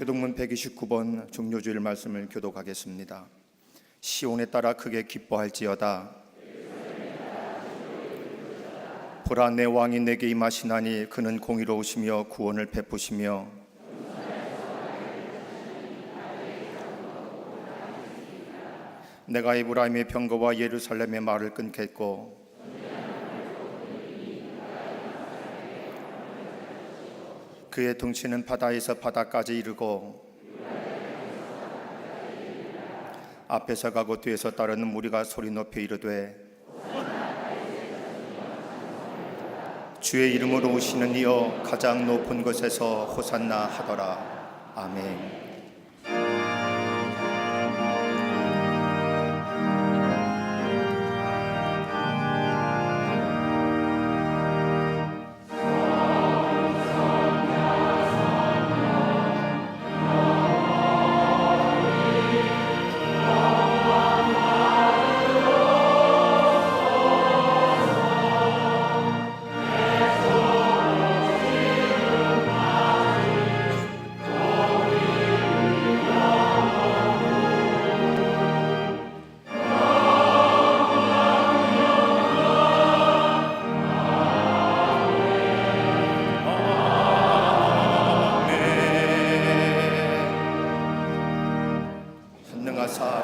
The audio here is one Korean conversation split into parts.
교독문 129번 종료주일 말씀을 교독하겠습니다. 시온에 따라 크게 기뻐할지어다. 보라, 내 왕이 내게 임하시나니 그는 공의로우시며 구원을 베푸시며 내가 에브라임의 병거와 예루살렘의 말을 끊겠고 그의 둥치는 바다에서 바다까지 이르고 앞에서 가고 뒤에서 따르는 무리가 소리 높여 이르되 주의 이름으로 오시는 이여 가장 높은 곳에서 호산나 하더라. 아멘.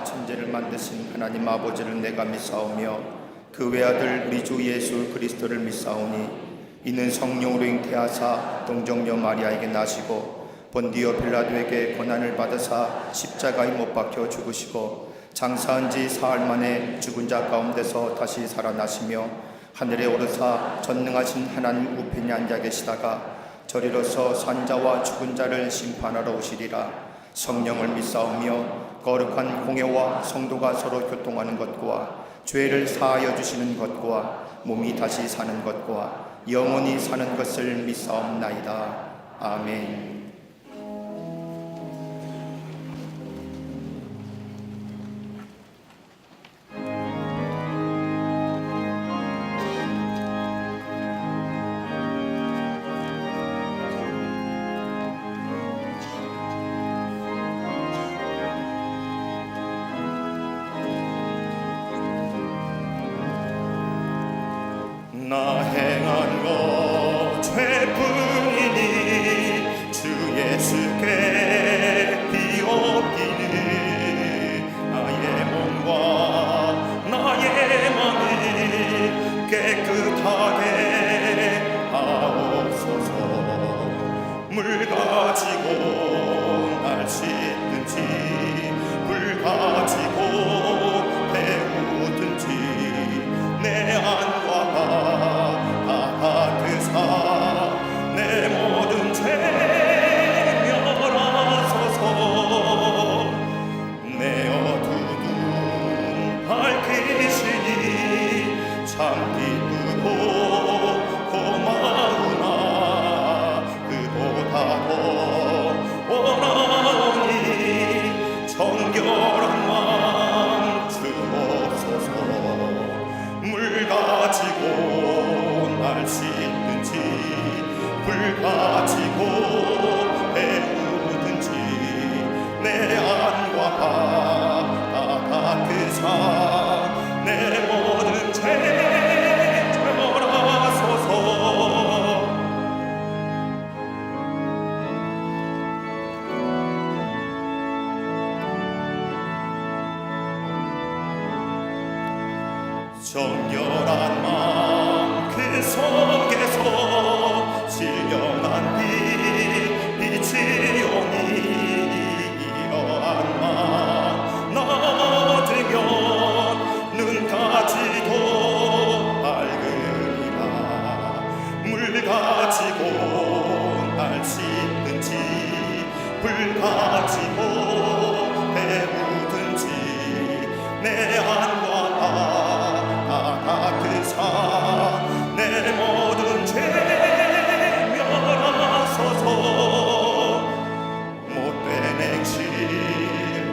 천지를 만드신 하나님 아버지를 내가 믿사오며 그 외아들 우리 주 예수 그리스도를 믿사오니 이는 성령으로 잉태하사 동정녀 마리아에게 나시고 본디오 빌라도에게 고난을 받으사 십자가에 못 박혀 죽으시고 장사한 지 사흘 만에 죽은 자 가운데서 다시 살아나시며 하늘에 오르사 전능하신 하나님 우편에 앉아 계시다가 저리로서 산자와 죽은 자를 심판하러 오시리라. 성령을 믿사오며 거룩한 공예와 성도가 서로 교통하는 것과 죄를 사하여 주시는 것과 몸이 다시 사는 것과 영원히 사는 것을 믿사옵나이다. 아멘. 나 행한 것 죄뿐이니 주 예수께 비옵기는 나의 몸과 나의 맘이 깨끗하게 하옵소서. 물 가지고 날 씻든지 불 가지고 태우든지 내 안과 다 닦으사 내 모든 죄 멸하소서. 내 어두운 밝히시니 참 기쁘고 고마우나 그보다 더 원하오니 정결한 마음 주옵소서. 물 가지고 날 씻든지 불 가지고 배우든지 내 안과 다 닦으사 내 모든 죄 멸하소서. 정결한 마음 그 속에서 신령한 빛이 오니 이러한 마음 얻으면 눈까지도 밝으리라. 물 가지고 날 씻든지 불 가지고 배우든지 내 안과 닦으사 내 모든 죄 멸하소서. 못된 행실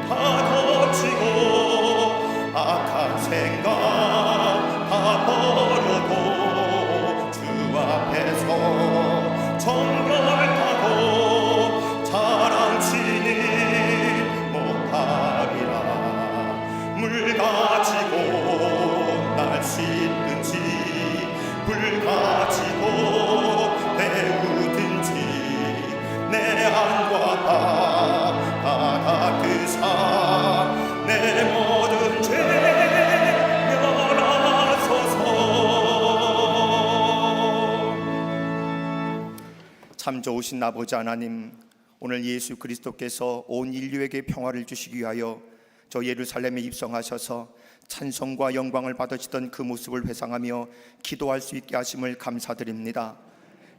다 거치고 악한 생각 다 버려도 주 앞에서 정결하고 자랑치니 못하리라. 물 가지고 날 씻든지 불 가지고 배우든지 내 안과 다 닦으사 내 모든 죄 멸하소서. 참 좋으신 아버지 하나님, 오늘 예수 그리스도께서 온 인류에게 평화를 주시기 위하여 저 예루살렘에 입성하셔서 찬송과 영광을 받으시던 그 모습을 회상하며 기도할 수 있게 하심을 감사드립니다.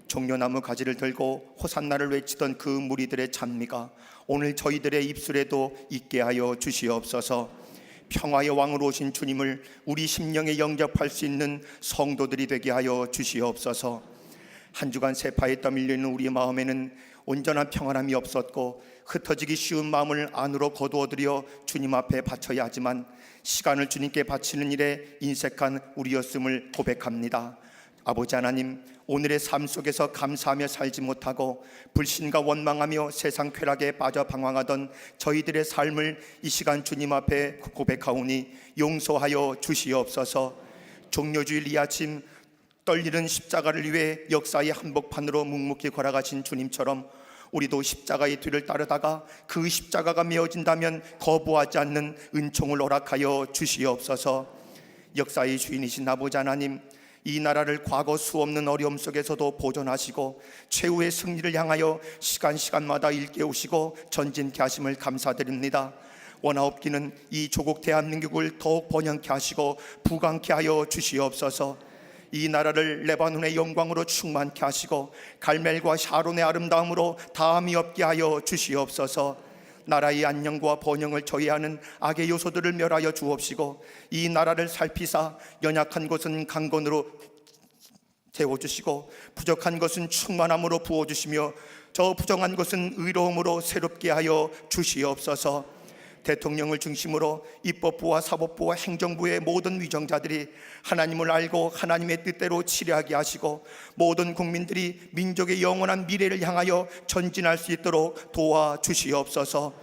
종려나무 가지를 들고 호산나를 외치던 그 무리들의 찬미가 오늘 저희들의 입술에도 있게 하여 주시옵소서. 평화의 왕으로 오신 주님을 우리 심령에 영접할 수 있는 성도들이 되게 하여 주시옵소서. 한 주간 세파에 떠밀리는 우리 마음에는 온전한 평안함이 없었고 흩어지기 쉬운 마음을 안으로 거두어들여 주님 앞에 바쳐야 하지만 시간을 주님께 바치는 일에 인색한 우리였음을 고백합니다. 아버지 하나님, 오늘의 삶 속에서 감사하며 살지 못하고 불신과 원망하며 세상 쾌락에 빠져 방황하던 저희들의 삶을 이 시간 주님 앞에 고백하오니 용서하여 주시옵소서. 종려주일 이 아침 떨리는 십자가를 위해 역사의 한복판으로 묵묵히 걸어가신 주님처럼 우리도 십자가의 뒤를 따르다가 그 십자가가 메어진다면 거부하지 않는 은총을 허락하여 주시옵소서. 역사의 주인이신 아버지 하나님, 이 나라를 과거 수없는 어려움 속에서도 보존하시고 최후의 승리를 향하여 시간마다 일깨우시고 전진케 하심을 감사드립니다. 원하옵기는 이 조국 대한민국을 더욱 번영케 하시고 부강케 하여 주시옵소서. 이 나라를 레바논의 영광으로 충만케 하시고 갈멜과 샤론의 아름다움으로 다함이 없게 하여 주시옵소서. 나라의 안녕과 번영을 저해하는 악의 요소들을 멸하여 주옵시고, 이 나라를 살피사 연약한 것은 강건으로 채워주시고 부족한 것은 충만함으로 부어주시며 저 부정한 것은 의로움으로 새롭게 하여 주시옵소서. 대통령을 중심으로 입법부와 사법부와 행정부의 모든 위정자들이 하나님을 알고 하나님의 뜻대로 치려하게 하시고, 모든 국민들이 민족의 영원한 미래를 향하여 전진할 수 있도록 도와주시옵소서.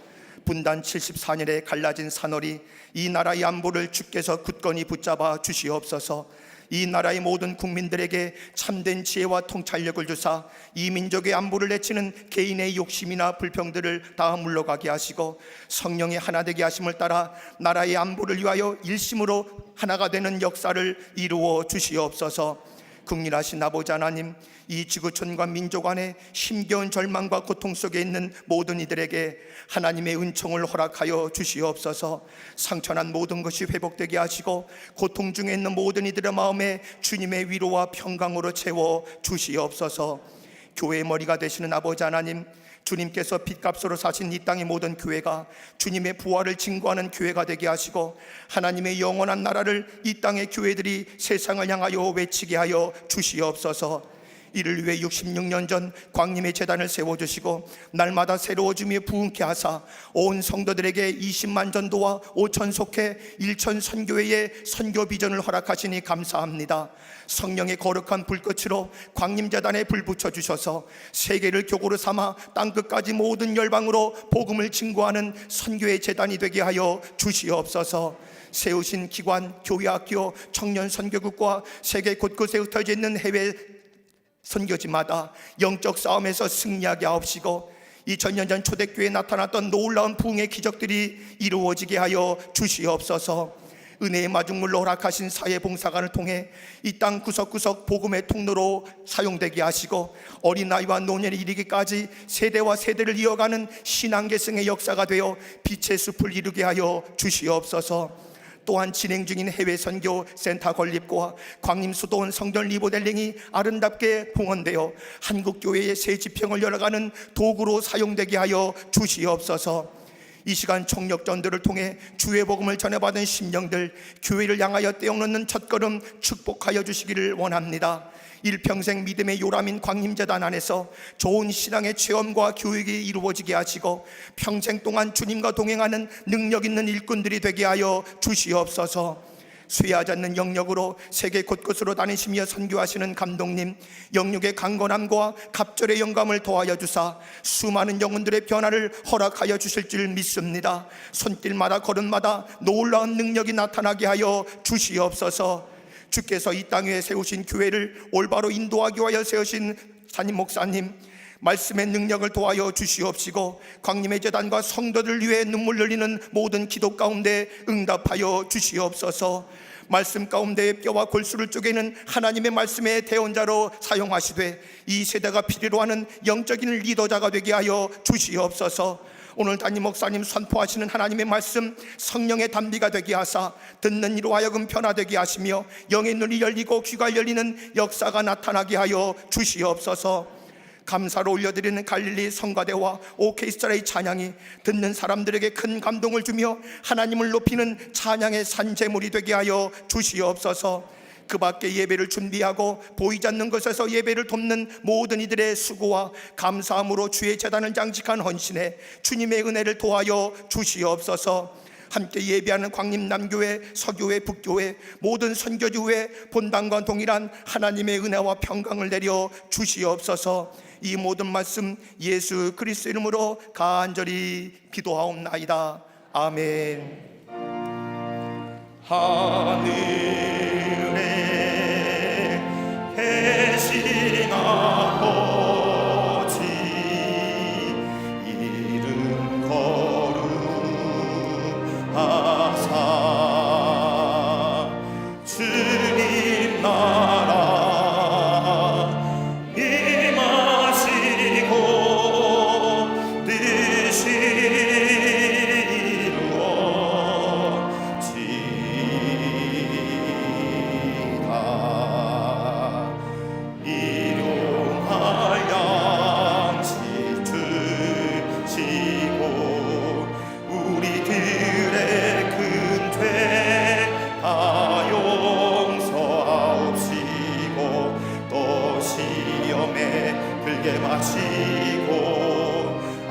분단 74년에 갈라진 산월이 이 나라의 안보를 주께서 굳건히 붙잡아 주시옵소서. 이 나라의 모든 국민들에게 참된 지혜와 통찰력을 주사 이 민족의 안보를 내치는 개인의 욕심이나 불평들을 다 물러가게 하시고, 성령의 하나 되게 하심을 따라 나라의 안보를 위하여 일심으로 하나가 되는 역사를 이루어 주시옵소서. 국률하신 아버지 하나님, 이 지구촌과 민족 안에 힘겨운 절망과 고통 속에 있는 모든 이들에게 하나님의 은총을 허락하여 주시옵소서. 상처난 모든 것이 회복되게 하시고, 고통 중에 있는 모든 이들의 마음에 주님의 위로와 평강으로 채워 주시옵소서. 교회의 머리가 되시는 아버지 하나님, 주님께서 핏값으로 사신 이 땅의 모든 교회가 주님의 부활을 증거하는 교회가 되게 하시고, 하나님의 영원한 나라를 이 땅의 교회들이 세상을 향하여 외치게 하여 주시옵소서. 이를 위해 66년 전 광림의 제단을 세워주시고 날마다 새로워지며 부흥케 하사 온 성도들에게 20만 전도와 5천 속회 1천 선교회의 선교 비전을 허락하시니 감사합니다. 성령의 거룩한 불꽃으로 광림제단에 불 붙여주셔서 세계를 교구로 삼아 땅끝까지 모든 열방으로 복음을 증거하는 선교의 제단이 되게 하여 주시옵소서. 세우신 기관, 교회학교, 청년 선교국과 세계 곳곳에 흩어져 있는 해외 선교지마다 영적 싸움에서 승리하게 하옵시고, 2000년 전 초대교회에 나타났던 놀라운 부흥의 기적들이 이루어지게 하여 주시옵소서. 은혜의 마중물로 허락하신 사회봉사관을 통해 이 땅 구석구석 복음의 통로로 사용되게 하시고, 어린아이와 노년에 이르기까지 세대와 세대를 이어가는 신앙계승의 역사가 되어 빛의 숲을 이루게 하여 주시옵소서. 또한 진행 중인 해외 선교 센터 건립과 광림 수도원 성전 리모델링이 아름답게 봉헌되어 한국 교회의 새 지평을 열어가는 도구로 사용되게 하여 주시옵소서. 이 시간 총력전도를 통해 주의 복음을 전해받은 심령들, 교회를 향하여 떼어놓는 첫걸음 축복하여 주시기를 원합니다. 일평생 믿음의 요람인 광림재단 안에서 좋은 신앙의 체험과 교육이 이루어지게 하시고, 평생 동안 주님과 동행하는 능력 있는 일꾼들이 되게 하여 주시옵소서. 쇠하지 않는 영역으로 세계 곳곳으로 다니시며 선교하시는 감독님, 영육의 강건함과 갑절의 영감을 더하여 주사 수많은 영혼들의 변화를 허락하여 주실 줄 믿습니다. 손길마다 걸음마다 놀라운 능력이 나타나게 하여 주시옵소서. 주께서 이 땅 위에 세우신 교회를 올바로 인도하기 위하여 세우신 산임 목사님, 말씀의 능력을 도하여 주시옵시고, 광림의 제단과 성도들 위해 눈물 흘리는 모든 기도 가운데 응답하여 주시옵소서. 말씀 가운데 뼈와 골수를 쪼개는 하나님의 말씀의 대언자로 사용하시되 이 세대가 필요로 하는 영적인 리더자가 되게 하여 주시옵소서. 오늘 담임 목사님 선포하시는 하나님의 말씀 성령의 담비가 되게 하사 듣는 이로 하여금 변화되게 하시며 영의 눈이 열리고 귀가 열리는 역사가 나타나게 하여 주시옵소서. 감사로 올려드리는 갈릴리 성가대와 오케스트라의 찬양이 듣는 사람들에게 큰 감동을 주며 하나님을 높이는 찬양의 산재물이 되게 하여 주시옵소서. 그 밖에 예배를 준비하고 보이지 않는 것에서 예배를 돕는 모든 이들의 수고와 감사함으로 주의 제단을 장식한 헌신에 주님의 은혜를 도하여 주시옵소서. 함께 예배하는 광림남교회, 서교회, 북교회, 모든 선교주회 본당과 동일한 하나님의 은혜와 평강을 내려 주시옵소서. 이 모든 말씀 예수 그리스도 이름으로 간절히 기도하옵나이다. 아멘. 하늘에 계신 아버지, 이름 거룩하사 주님 나라 임하시고 뜻이 이루어지다. 일용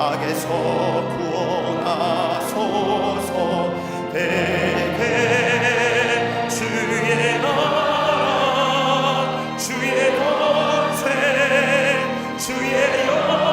악에서 구원하소서. 대개 주의 나라 주의 권세 주의 영광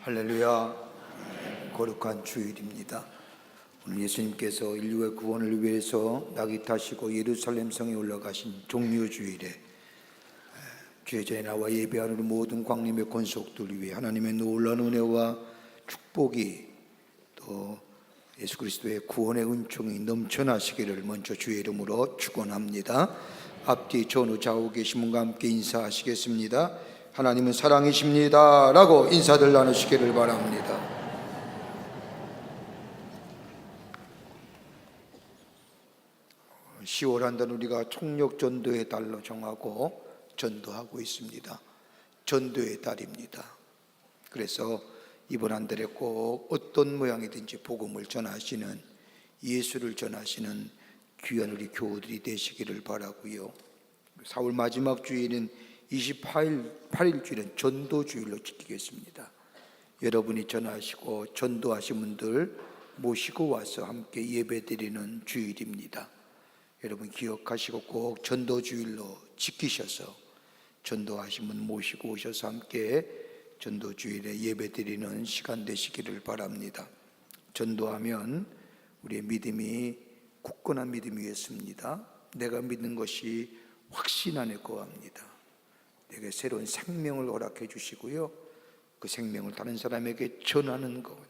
할렐루야. 거룩한 주일입니다. 오늘 예수님께서 인류의 구원을 위해서 낙이 타시고 예루살렘 성에 올라가신 종료주일에 주의 전에 나와 예배하는 모든 광림의 권속들을 위해 하나님의 놀라운 은혜와 축복이 또 예수 그리스도의 구원의 은총이 넘쳐나시기를 먼저 주의 이름으로 축원합니다. 앞뒤 전후 좌우 계신 분과 함께 인사하시겠습니다. 하나님은 사랑이십니다 라고 인사들 나누시기를 바랍니다. (10월) 한 달 우리가 총력 전도의 달로 정하고 전도하고 있습니다. 전도의 달입니다. 그래서 이번 한 달에 꼭 어떤 모양이든지 복음을 전하시는, 예수를 전하시는 귀한 우리 교우들이 되시기를 바라고요. 4월 마지막 주일은 28일 주일은 전도주일로 지키겠습니다. 여러분이 전하시고 전도하신 분들 모시고 와서 함께 예배드리는 주일입니다. 여러분 기억하시고 꼭 전도주일로 지키셔서 전도하신 분 모시고 오셔서 함께 전도주일에 예배드리는 시간 되시기를 바랍니다. 전도하면 우리의 믿음이 굳건한 믿음이겠습니다. 내가 믿는 것이 확신 안에 거합니다. 내게 새로운 생명을 허락해 주시고요, 그 생명을 다른 사람에게 전하는 겁니다.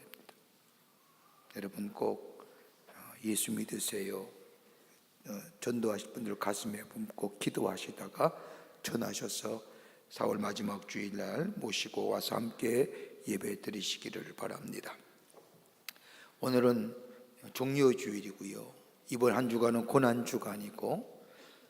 여러분 꼭 예수 믿으세요. 전도하실 분들 가슴에 꼭 기도하시다가 전하셔서 4월 마지막 주일날 모시고 와서 함께 예배 드리시기를 바랍니다. 오늘은 종료주일이고요, 이번 한 주간은 고난주간이고,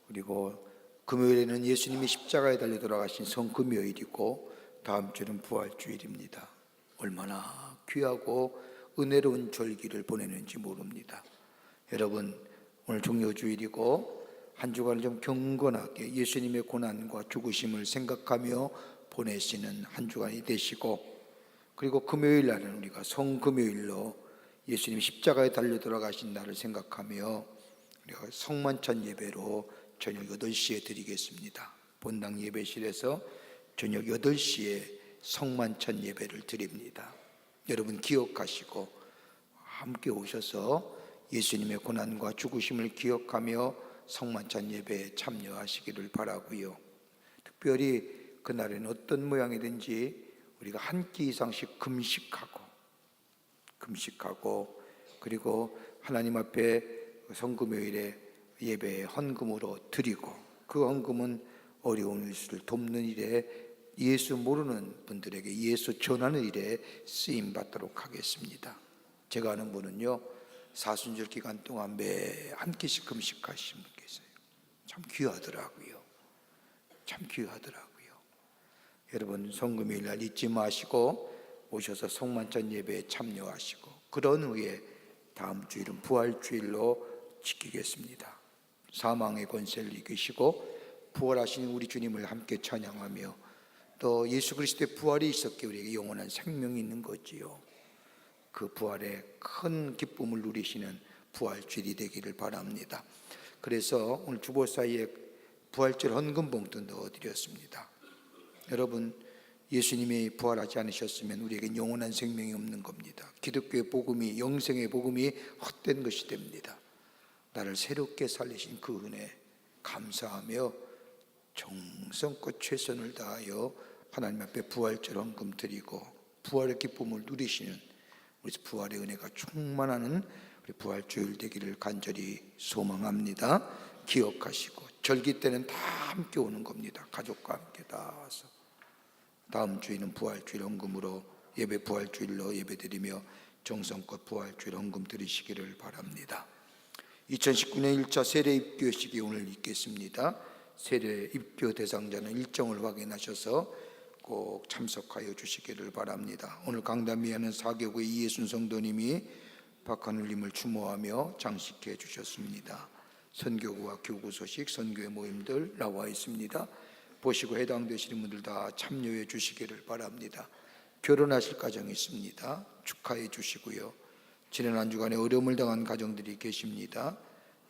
그리고 금요일에는 예수님이 십자가에 달려 돌아가신 성금요일이고, 다음 주는 부활주일입니다. 얼마나 귀하고 은혜로운 절기를 보내는지 모릅니다. 여러분 오늘 종료주일이고 한 주간을 좀 경건하게 예수님의 고난과 죽으심을 생각하며 보내시는 한 주간이 되시고, 그리고 금요일 날은 우리가 성금요일로 예수님이 십자가에 달려 돌아가신 날을 생각하며 우리가 성만찬 예배로 저녁 8시에 드리겠습니다. 본당 예배실에서 저녁 8시에 성만찬 예배를 드립니다. 여러분 기억하시고 함께 오셔서 예수님의 고난과 죽으심을 기억하며 성만찬 예배에 참여하시기를 바라고요. 특별히 그날은 어떤 모양이든지 우리가 한 끼 이상씩 금식하고 그리고 하나님 앞에 성금요일에 예배에 헌금으로 드리고, 그 헌금은 어려운 일수를 돕는 일에, 예수 모르는 분들에게 예수 전하는 일에 쓰임 받도록 하겠습니다. 제가 아는 분은요, 사순절 기간 동안 매 한 끼씩 금식하신 분 계세요. 참 귀하더라고요. 여러분 성금요일 날 잊지 마시고 오셔서 성만찬 예배에 참여하시고, 그런 후에 다음 주일은 부활주일로 지키겠습니다. 사망의 권세를 이기시고 부활하신 우리 주님을 함께 찬양하며, 또 예수 그리스도의 부활이 있었기에 우리에게 영원한 생명이 있는 거지요. 그 부활의 큰 기쁨을 누리시는 부활주일이 되기를 바랍니다. 그래서 오늘 주보 사이에 부활절 헌금 봉투 넣어드렸습니다. 여러분 예수님이 부활하지 않으셨으면 우리에게 영원한 생명이 없는 겁니다. 기독교의 복음이, 영생의 복음이 헛된 것이 됩니다. 나를 새롭게 살리신 그 은혜 감사하며 정성껏 최선을 다하여 하나님 앞에 부활절 헌금 드리고 부활의 기쁨을 누리시는 우리 부활의 은혜가 충만하는 우리 부활주일 되기를 간절히 소망합니다. 기억하시고 절기 때는 다 함께 오는 겁니다. 가족과 함께 다 와서 다음 주에는 부활주일 헌금으로 예배, 부활주일로 예배드리며 정성껏 부활주일 헌금 드리시기를 바랍니다. 2019년 1차 세례 입교식이 오늘 있겠습니다. 세례 입교 대상자는 일정을 확인하셔서 꼭 참석하여 주시기를 바랍니다. 오늘 강담위하는 4교구의 이예순 성도님이 박하늘님을 추모하며 장식해 주셨습니다. 선교구와 교구 소식, 선교회 모임들 나와 있습니다. 보시고 해당되시는 분들 다 참여해 주시기를 바랍니다. 결혼하실 가정이 있습니다. 축하해 주시고요. 지난 한 주간에 어려움을 당한 가정들이 계십니다.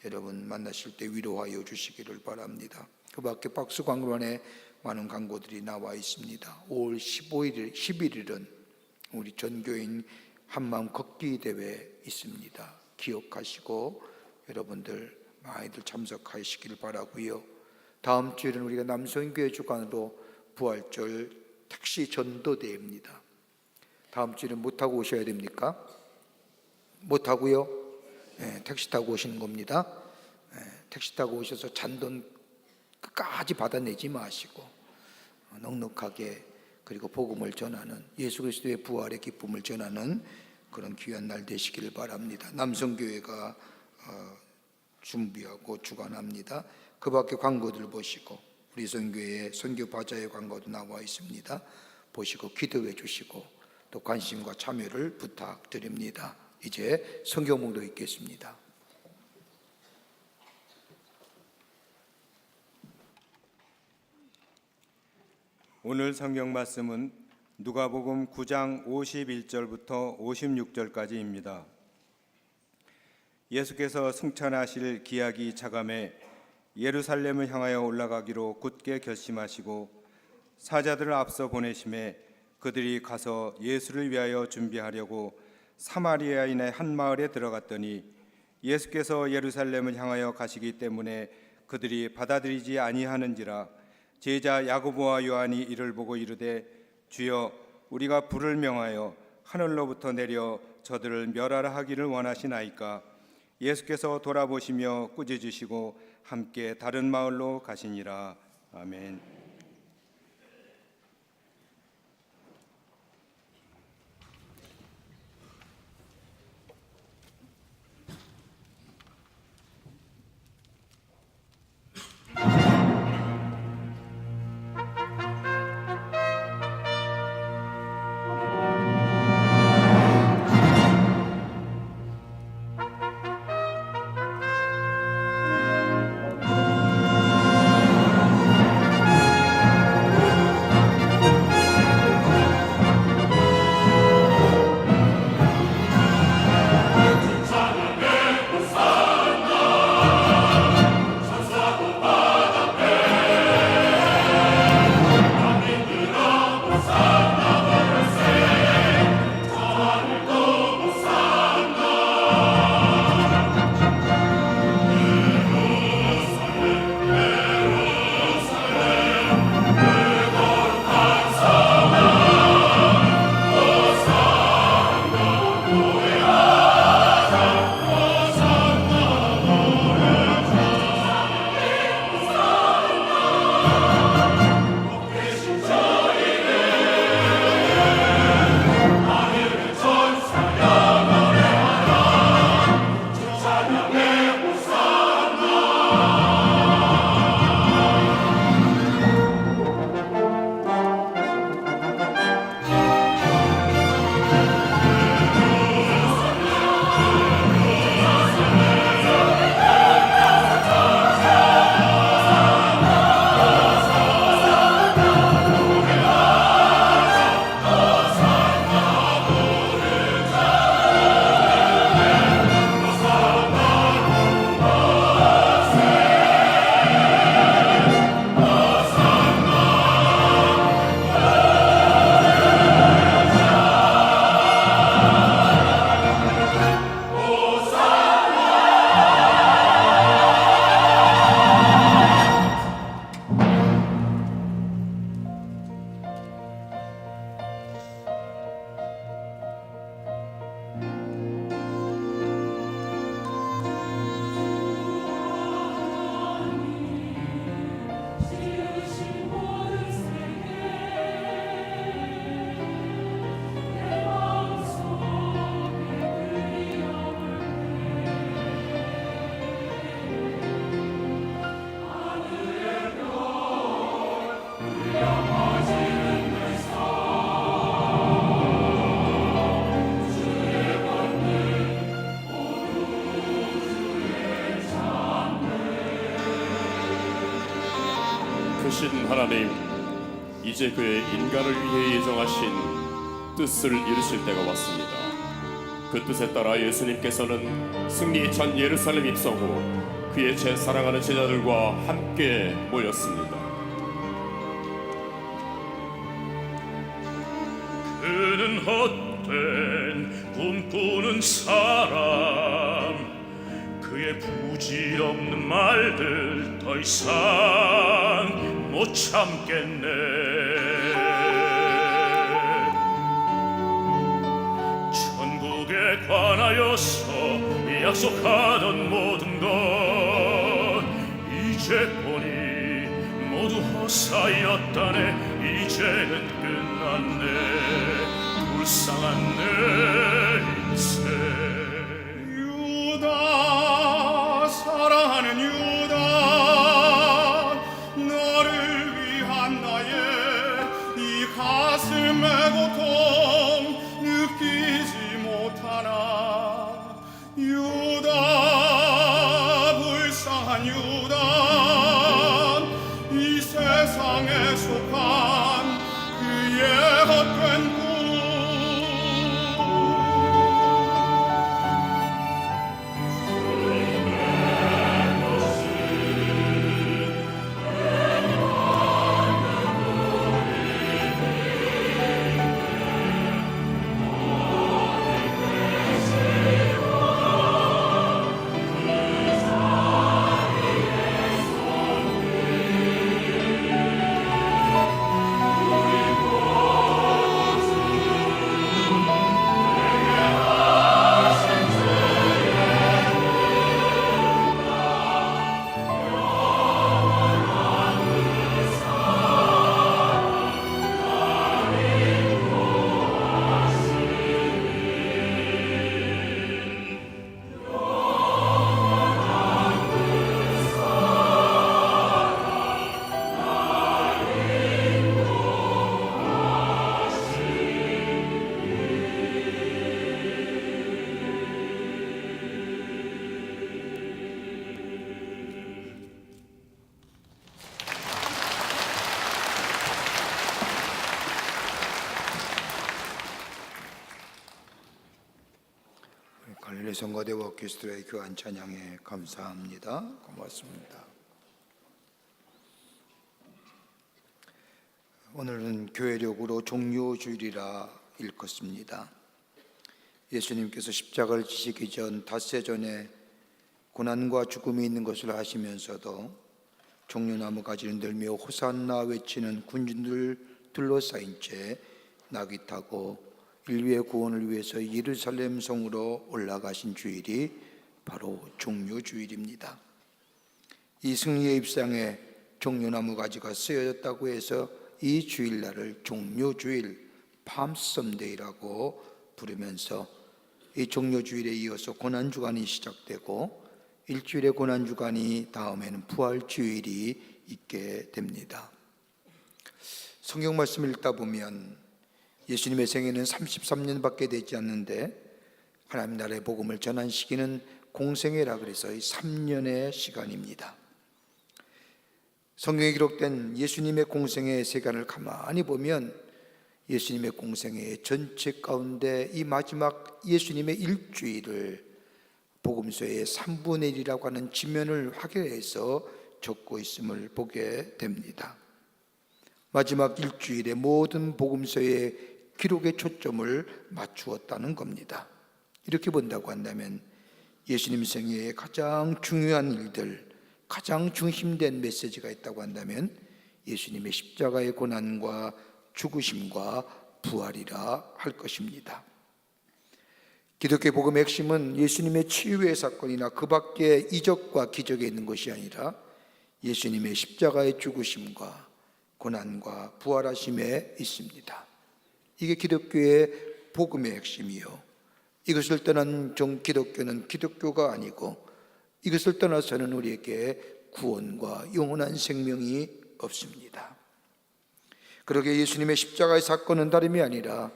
여러분 만나실 때 위로하여 주시기를 바랍니다. 그 밖에 박스 광고란에 많은 광고들이 나와 있습니다. 5월 11일은 우리 전교인 한마음 걷기 대회 있습니다. 기억하시고 여러분들 많이들 참석하시기를 바라고요. 다음 주에는 우리가 남성교회 주관으로 부활절 택시 전도대회입니다. 다음 주에는 못 타고 오셔야 됩니까? 못 타고요? 네, 택시 타고 오시는 겁니다. 네, 택시 타고 오셔서 잔돈 끝까지 받아내지 마시고 넉넉하게 그리고 복음을 전하는 예수 그리스도의 부활의 기쁨을 전하는 그런 귀한 날 되시기를 바랍니다. 남성교회가 준비하고 주관합니다. 그 밖에 광고들 보시고 우리 선교회의 선교 바자회 광고도 나와 있습니다. 보시고 기도해 주시고 또 관심과 참여를 부탁드립니다. 이제 성경목도 읽겠습니다. 오늘 성경 말씀은 누가복음 9장 51절부터 56절까지입니다. 예수께서 승천하실 기약이 차감해 예루살렘을 향하여 올라가기로 굳게 결심하시고 사자들을 앞서 보내심에 그들이 가서 예수를 위하여 준비하려고 사마리아인의 한 마을에 들어갔더니 예수께서 예루살렘을 향하여 가시기 때문에 그들이 받아들이지 아니하는지라 제자 야고보와 요한이 이를 보고 이르되 주여 우리가 불을 명하여 하늘로부터 내려 저들을 멸하라 하기를 원하시나이까. 예수께서 돌아보시며 꾸짖으시고 함께 다른 마을로 가시니라. 아멘. 크신 하나님, 이제 그의 인간을 위해 예정하신 뜻을 이루실 때가 왔습니다. 그 뜻에 따라 예수님께서는 승리 전 예루살렘 입성 후 그의 제 사랑하는 제자들과 함께 모였습니다. 그는 헛된 꿈꾸는 사람, 그의 부질없는 말들 더 이상 못 참겠네. 천국에 관하여서 약속하던 모든 것 이제 보니 모두 헛사였다네. 이제는 끝났네. 불쌍한 내 인생. 유다, 사랑하는 유다, 너를 위한 나의 이 가슴의 고통 느끼지 못하나. 유다, 불쌍한 유다, 이 세상에 속한 그의 헛된 꿈. 갈릴리 성가대와 오케스트라의 교한 찬양에 감사합니다. 고맙습니다. 오늘은 교회력으로 종료주일이라 읽었습니다. 예수님께서 십자가를 지시기 전 닷새 전에 고난과 죽음이 있는 것을 아시면서도 종려나무 가지를 들며 호산나 외치는 군중들 둘러싸인 채 나귀 타고 인류의 구원을 위해서 예루살렘 성으로 올라가신 주일이 바로 종료주일입니다. 이 승리의 입상에 종려나무 가지가 쓰여졌다고 해서 이 주일날을 종료주일, 팜썸데이라고 부르면서 이 종료주일에 이어서 고난주간이 시작되고 일주일의 고난주간이 다음에는 부활주일이 있게 됩니다. 성경 말씀 읽다 보면 예수님의 생애는 33년밖에 되지 않는데 하나님 나라의 복음을 전한 시기는 공생애라 그래서 3년의 시간입니다. 성경에 기록된 예수님의 공생애의 세간을 가만히 보면 예수님의 공생애의 전체 가운데 이 마지막 예수님의 일주일을 복음서의 3분의 1이라고 하는 지면을 확인해서 적고 있음을 보게 됩니다. 마지막 일주일에 모든 복음서의 기록의 초점을 맞추었다는 겁니다. 이렇게 본다고 한다면 예수님 생애의 가장 중요한 일들, 가장 중심된 메시지가 있다고 한다면 예수님의 십자가의 고난과 죽으심과 부활이라 할 것입니다. 기독교 복음의 핵심은 예수님의 치유의 사건이나 그 밖에 이적과 기적에 있는 것이 아니라 예수님의 십자가의 죽으심과 고난과 부활하심에 있습니다. 이게 기독교의 복음의 핵심이요, 이것을 떠난 기독교는 기독교가 아니고 이것을 떠나서는 우리에게 구원과 영원한 생명이 없습니다. 그러게 예수님의 십자가의 사건은 다름이 아니라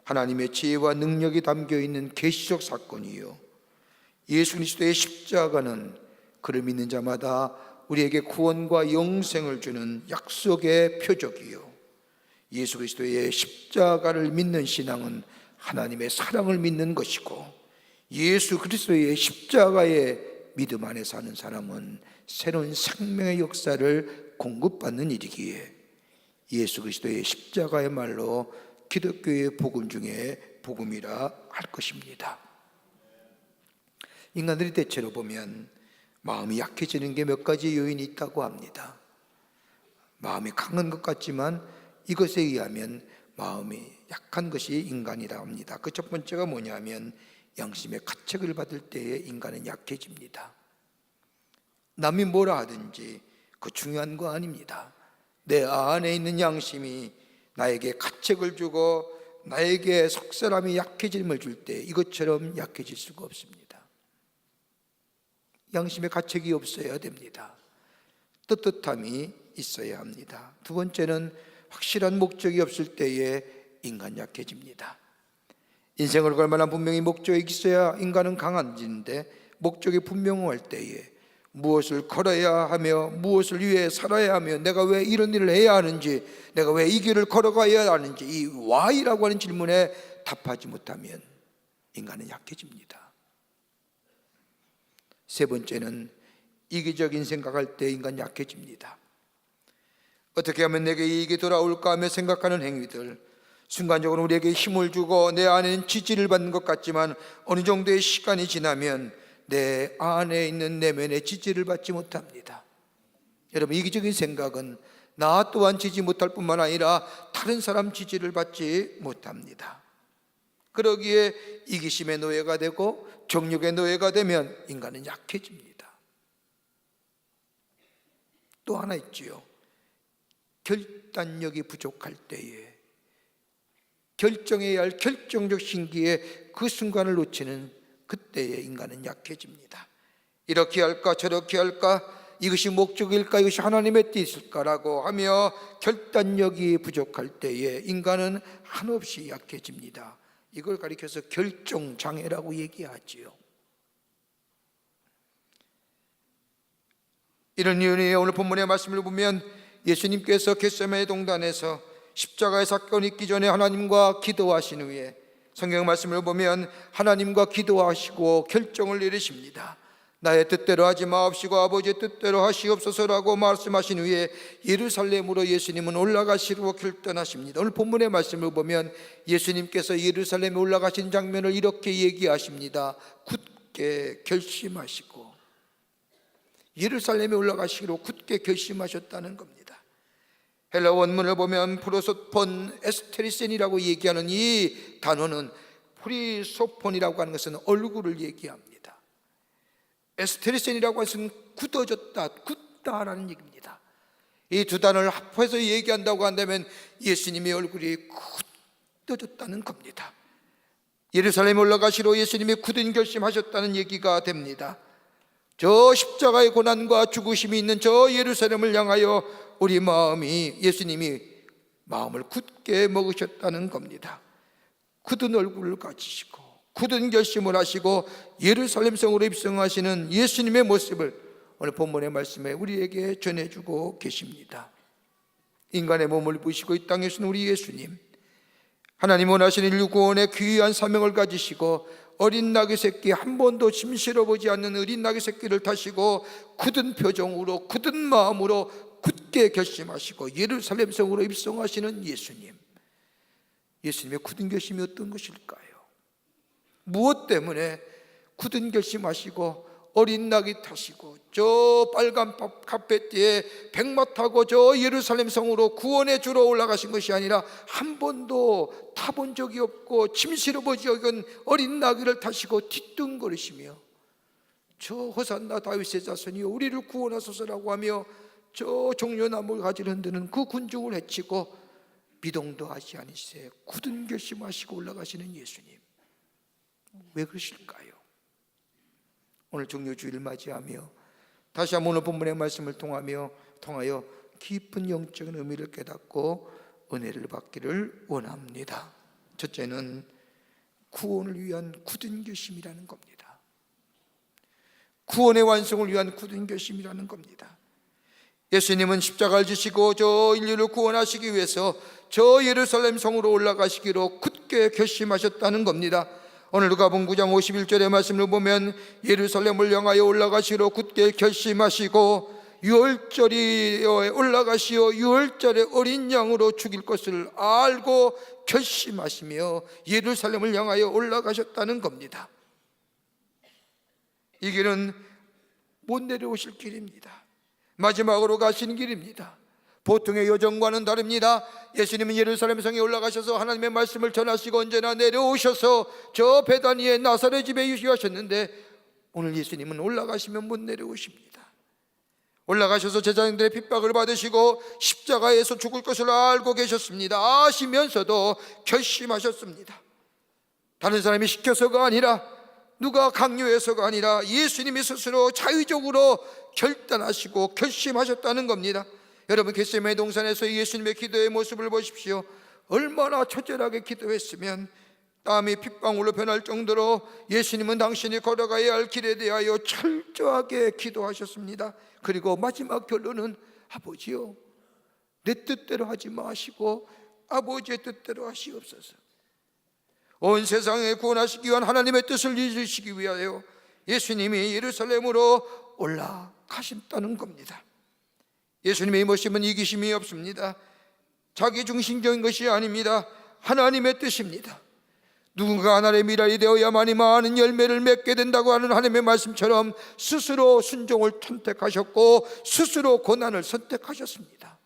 하나님의 지혜와 능력이 담겨있는 계시적 사건이요, 예수 그리스도의 십자가는 그를 믿는 자마다 우리에게 구원과 영생을 주는 약속의 표적이요, 예수 그리스도의 십자가를 믿는 신앙은 하나님의 사랑을 믿는 것이고, 예수 그리스도의 십자가의 믿음 안에 사는 사람은 새로운 생명의 역사를 공급받는 일이기에 예수 그리스도의 십자가의 말로 기독교의 복음 중에 복음이라 할 것입니다. 인간들이 대체로 보면 마음이 약해지는 게 몇 가지 요인이 있다고 합니다. 마음이 강한 것 같지만 이것에 의하면 마음이 약한 것이 인간이라고 합니다. 그 첫 번째가 뭐냐면 양심의 가책을 받을 때에 인간은 약해집니다. 남이 뭐라 하든지 그 중요한 거 아닙니다. 내 안에 있는 양심이 나에게 가책을 주고 나에게 속사람이 약해짐을 줄 때 이것처럼 약해질 수가 없습니다. 양심의 가책이 없어야 됩니다. 떳떳함이 있어야 합니다. 두 번째는 확실한 목적이 없을 때에 인간 약해집니다. 인생을 걸 만한 분명히 목적이 있어야 인간은 강해지는데, 목적이 분명할 때에 무엇을 걸어야 하며 무엇을 위해 살아야 하며 내가 왜 이런 일을 해야 하는지, 내가 왜 이 길을 걸어가야 하는지, 이 why라고 하는 질문에 답하지 못하면 인간은 약해집니다. 세 번째는 이기적인 생각할 때 인간 약해집니다. 어떻게 하면 내게 이익이 돌아올까 하며 생각하는 행위들, 순간적으로 우리에게 힘을 주고 내 안에는 지지를 받는 것 같지만 어느 정도의 시간이 지나면 내 안에 있는 내면의 지지를 받지 못합니다. 여러분, 이기적인 생각은 나 또한 지지 못할 뿐만 아니라 다른 사람 지지를 받지 못합니다. 그러기에 이기심의 노예가 되고 정욕의 노예가 되면 인간은 약해집니다. 또 하나 있지요. 결단력이 부족할 때에, 결정해야 할 결정적 신기에 그 순간을 놓치는 그때에 인간은 약해집니다. 이렇게 할까 저렇게 할까, 이것이 목적일까 이것이 하나님의 뜻일까라고 하며 결단력이 부족할 때에 인간은 한없이 약해집니다. 이걸 가리켜서 결정장애라고 얘기하지요. 이런 이유에 오늘 본문의 말씀을 보면 예수님께서 겟세마네 동산에서 십자가의 사건이 있기 전에 하나님과 기도하신 후에 성경 말씀을 보면 하나님과 기도하시고 결정을 내리십니다. 나의 뜻대로 하지 마옵시고 아버지의 뜻대로 하시옵소서라고 말씀하신 후에 예루살렘으로 예수님은 올라가시려고 결단하십니다. 오늘 본문의 말씀을 보면 예수님께서 예루살렘에 올라가신 장면을 이렇게 얘기하십니다. 굳게 결심하시고, 예루살렘에 올라가시기로 굳게 결심하셨다는 겁니다. 헬라 원문을 보면 프로소폰 에스테리센이라고 얘기하는 이 단어는, 프리소폰이라고 하는 것은 얼굴을 얘기합니다. 에스테리센이라고 하는 것은 굳어졌다, 굳다라는 얘기입니다. 이 두 단어를 합해서 얘기한다고 한다면 예수님의 얼굴이 굳어졌다는 겁니다. 예루살렘에 올라가시러 예수님이 굳은 결심하셨다는 얘기가 됩니다. 저 십자가의 고난과 죽으심이 있는 저 예루살렘을 향하여 우리 마음이, 예수님이 마음을 굳게 먹으셨다는 겁니다. 굳은 얼굴을 가지시고 굳은 결심을 하시고 예루살렘 성으로 입성하시는 예수님의 모습을 오늘 본문의 말씀에 우리에게 전해주고 계십니다. 인간의 몸을 입으시고 이 땅에 오신 우리 예수님, 하나님 원하시는 인류 구원의 귀한 사명을 가지시고 어린 나귀 새끼, 한 번도 짐 실어보지 않는 어린 나귀 새끼를 타시고 굳은 표정으로 굳은 마음으로 굳게 결심하시고 예루살렘 성으로 입성하시는 예수님, 예수님의 굳은 결심이 어떤 것일까요? 무엇 때문에 굳은 결심하시고 어린 나귀 타시고 저 빨간 카페트에 백마 타고 저 예루살렘 성으로 구원의 주로 올라가신 것이 아니라 한 번도 타본 적이 없고 짐 실어본 적이 없는 어린 나귀를 타시고 뒤뚱거리시며 저 호산나 다윗의 자손이여 우리를 구원하소서라고 하며 저 종려나무 가지를 흔드는 그 군중을 해치고 비동도 하지 아니시세 굳은 결심하시고 올라가시는 예수님, 왜 그러실까요? 오늘 종료주일을 맞이하며 다시 한번 오늘 본문의 말씀을 통하여 깊은 영적인 의미를 깨닫고 은혜를 받기를 원합니다. 첫째는 구원을 위한 굳은 결심이라는 겁니다. 구원의 완성을 위한 굳은 결심이라는 겁니다. 예수님은 십자가를 지시고 저 인류를 구원하시기 위해서 저 예루살렘 성으로 올라가시기로 굳게 결심하셨다는 겁니다. 오늘 누가복음 9장 51절의 말씀을 보면 예루살렘을 향하여 올라가시기로 굳게 결심하시고 유월절이 올라가시어 유월절에 어린 양으로 죽일 것을 알고 결심하시며 예루살렘을 향하여 올라가셨다는 겁니다. 이 길은 못 내려오실 길입니다. 마지막으로 가시는 길입니다. 보통의 여정과는 다릅니다. 예수님은 예루살렘 성에 올라가셔서 하나님의 말씀을 전하시고 언제나 내려오셔서 저 베다니의 나사렛 집에 유시하셨는데 오늘 예수님은 올라가시면 못 내려오십니다. 올라가셔서 제자들의 핍박을 받으시고 십자가에서 죽을 것을 알고 계셨습니다. 아시면서도 결심하셨습니다. 다른 사람이 시켜서가 아니라, 누가 강요해서가 아니라 예수님이 스스로 자의적으로 결단하시고 결심하셨다는 겁니다. 여러분, 겟세마네 동산에서 예수님의 기도의 모습을 보십시오. 얼마나 처절하게 기도했으면 땀이 핏방울로 변할 정도로 예수님은 당신이 걸어가야 할 길에 대하여 철저하게 기도하셨습니다. 그리고 마지막 결론은 아버지요, 내 뜻대로 하지 마시고 아버지의 뜻대로 하시옵소서. 온 세상에 구원하시기 위한 하나님의 뜻을 이루시기 위하여 예수님이 예루살렘으로 올라가신다는 겁니다. 예수님의 모습은 이기심이 없습니다. 자기 중심적인 것이 아닙니다. 하나님의 뜻입니다. 누군가 하나님의 미랄이 되어야만이 많은 열매를 맺게 된다고 하는 하나님의 말씀처럼 스스로 순종을 선택하셨고 스스로 고난을 선택하셨습니다.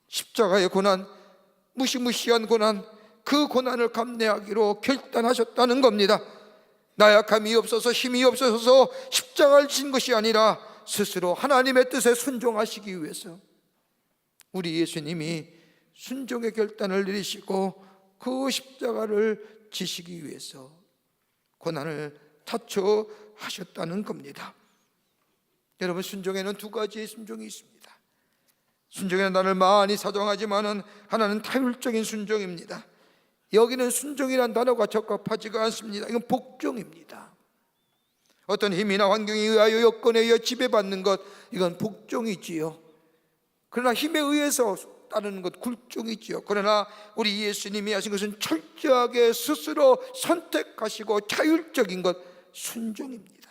십자가의 고난, 무시무시한 고난, 그 고난을 감내하기로 결단하셨다는 겁니다. 나약함이 없어서 힘이 없어서 십자가를 진 것이 아니라 스스로 하나님의 뜻에 순종하시기 위해서 우리 예수님이 순종의 결단을 내리시고 그 십자가를 지시기 위해서 고난을 자초하셨다는 겁니다. 여러분, 순종에는 두 가지의 순종이 있습니다. 순종에는 나를 많이 사정하지만은 하나는 타율적인 순종입니다. 여기는 순종이란 단어가 적합하지가 않습니다. 이건 복종입니다. 어떤 힘이나 환경에 의하여 여건에 의해 지배받는 것, 이건 복종이지요. 그러나 힘에 의해서 따르는 것, 굴종이지요. 그러나 우리 예수님이 하신 것은 철저하게 스스로 선택하시고 자율적인 것, 순종입니다.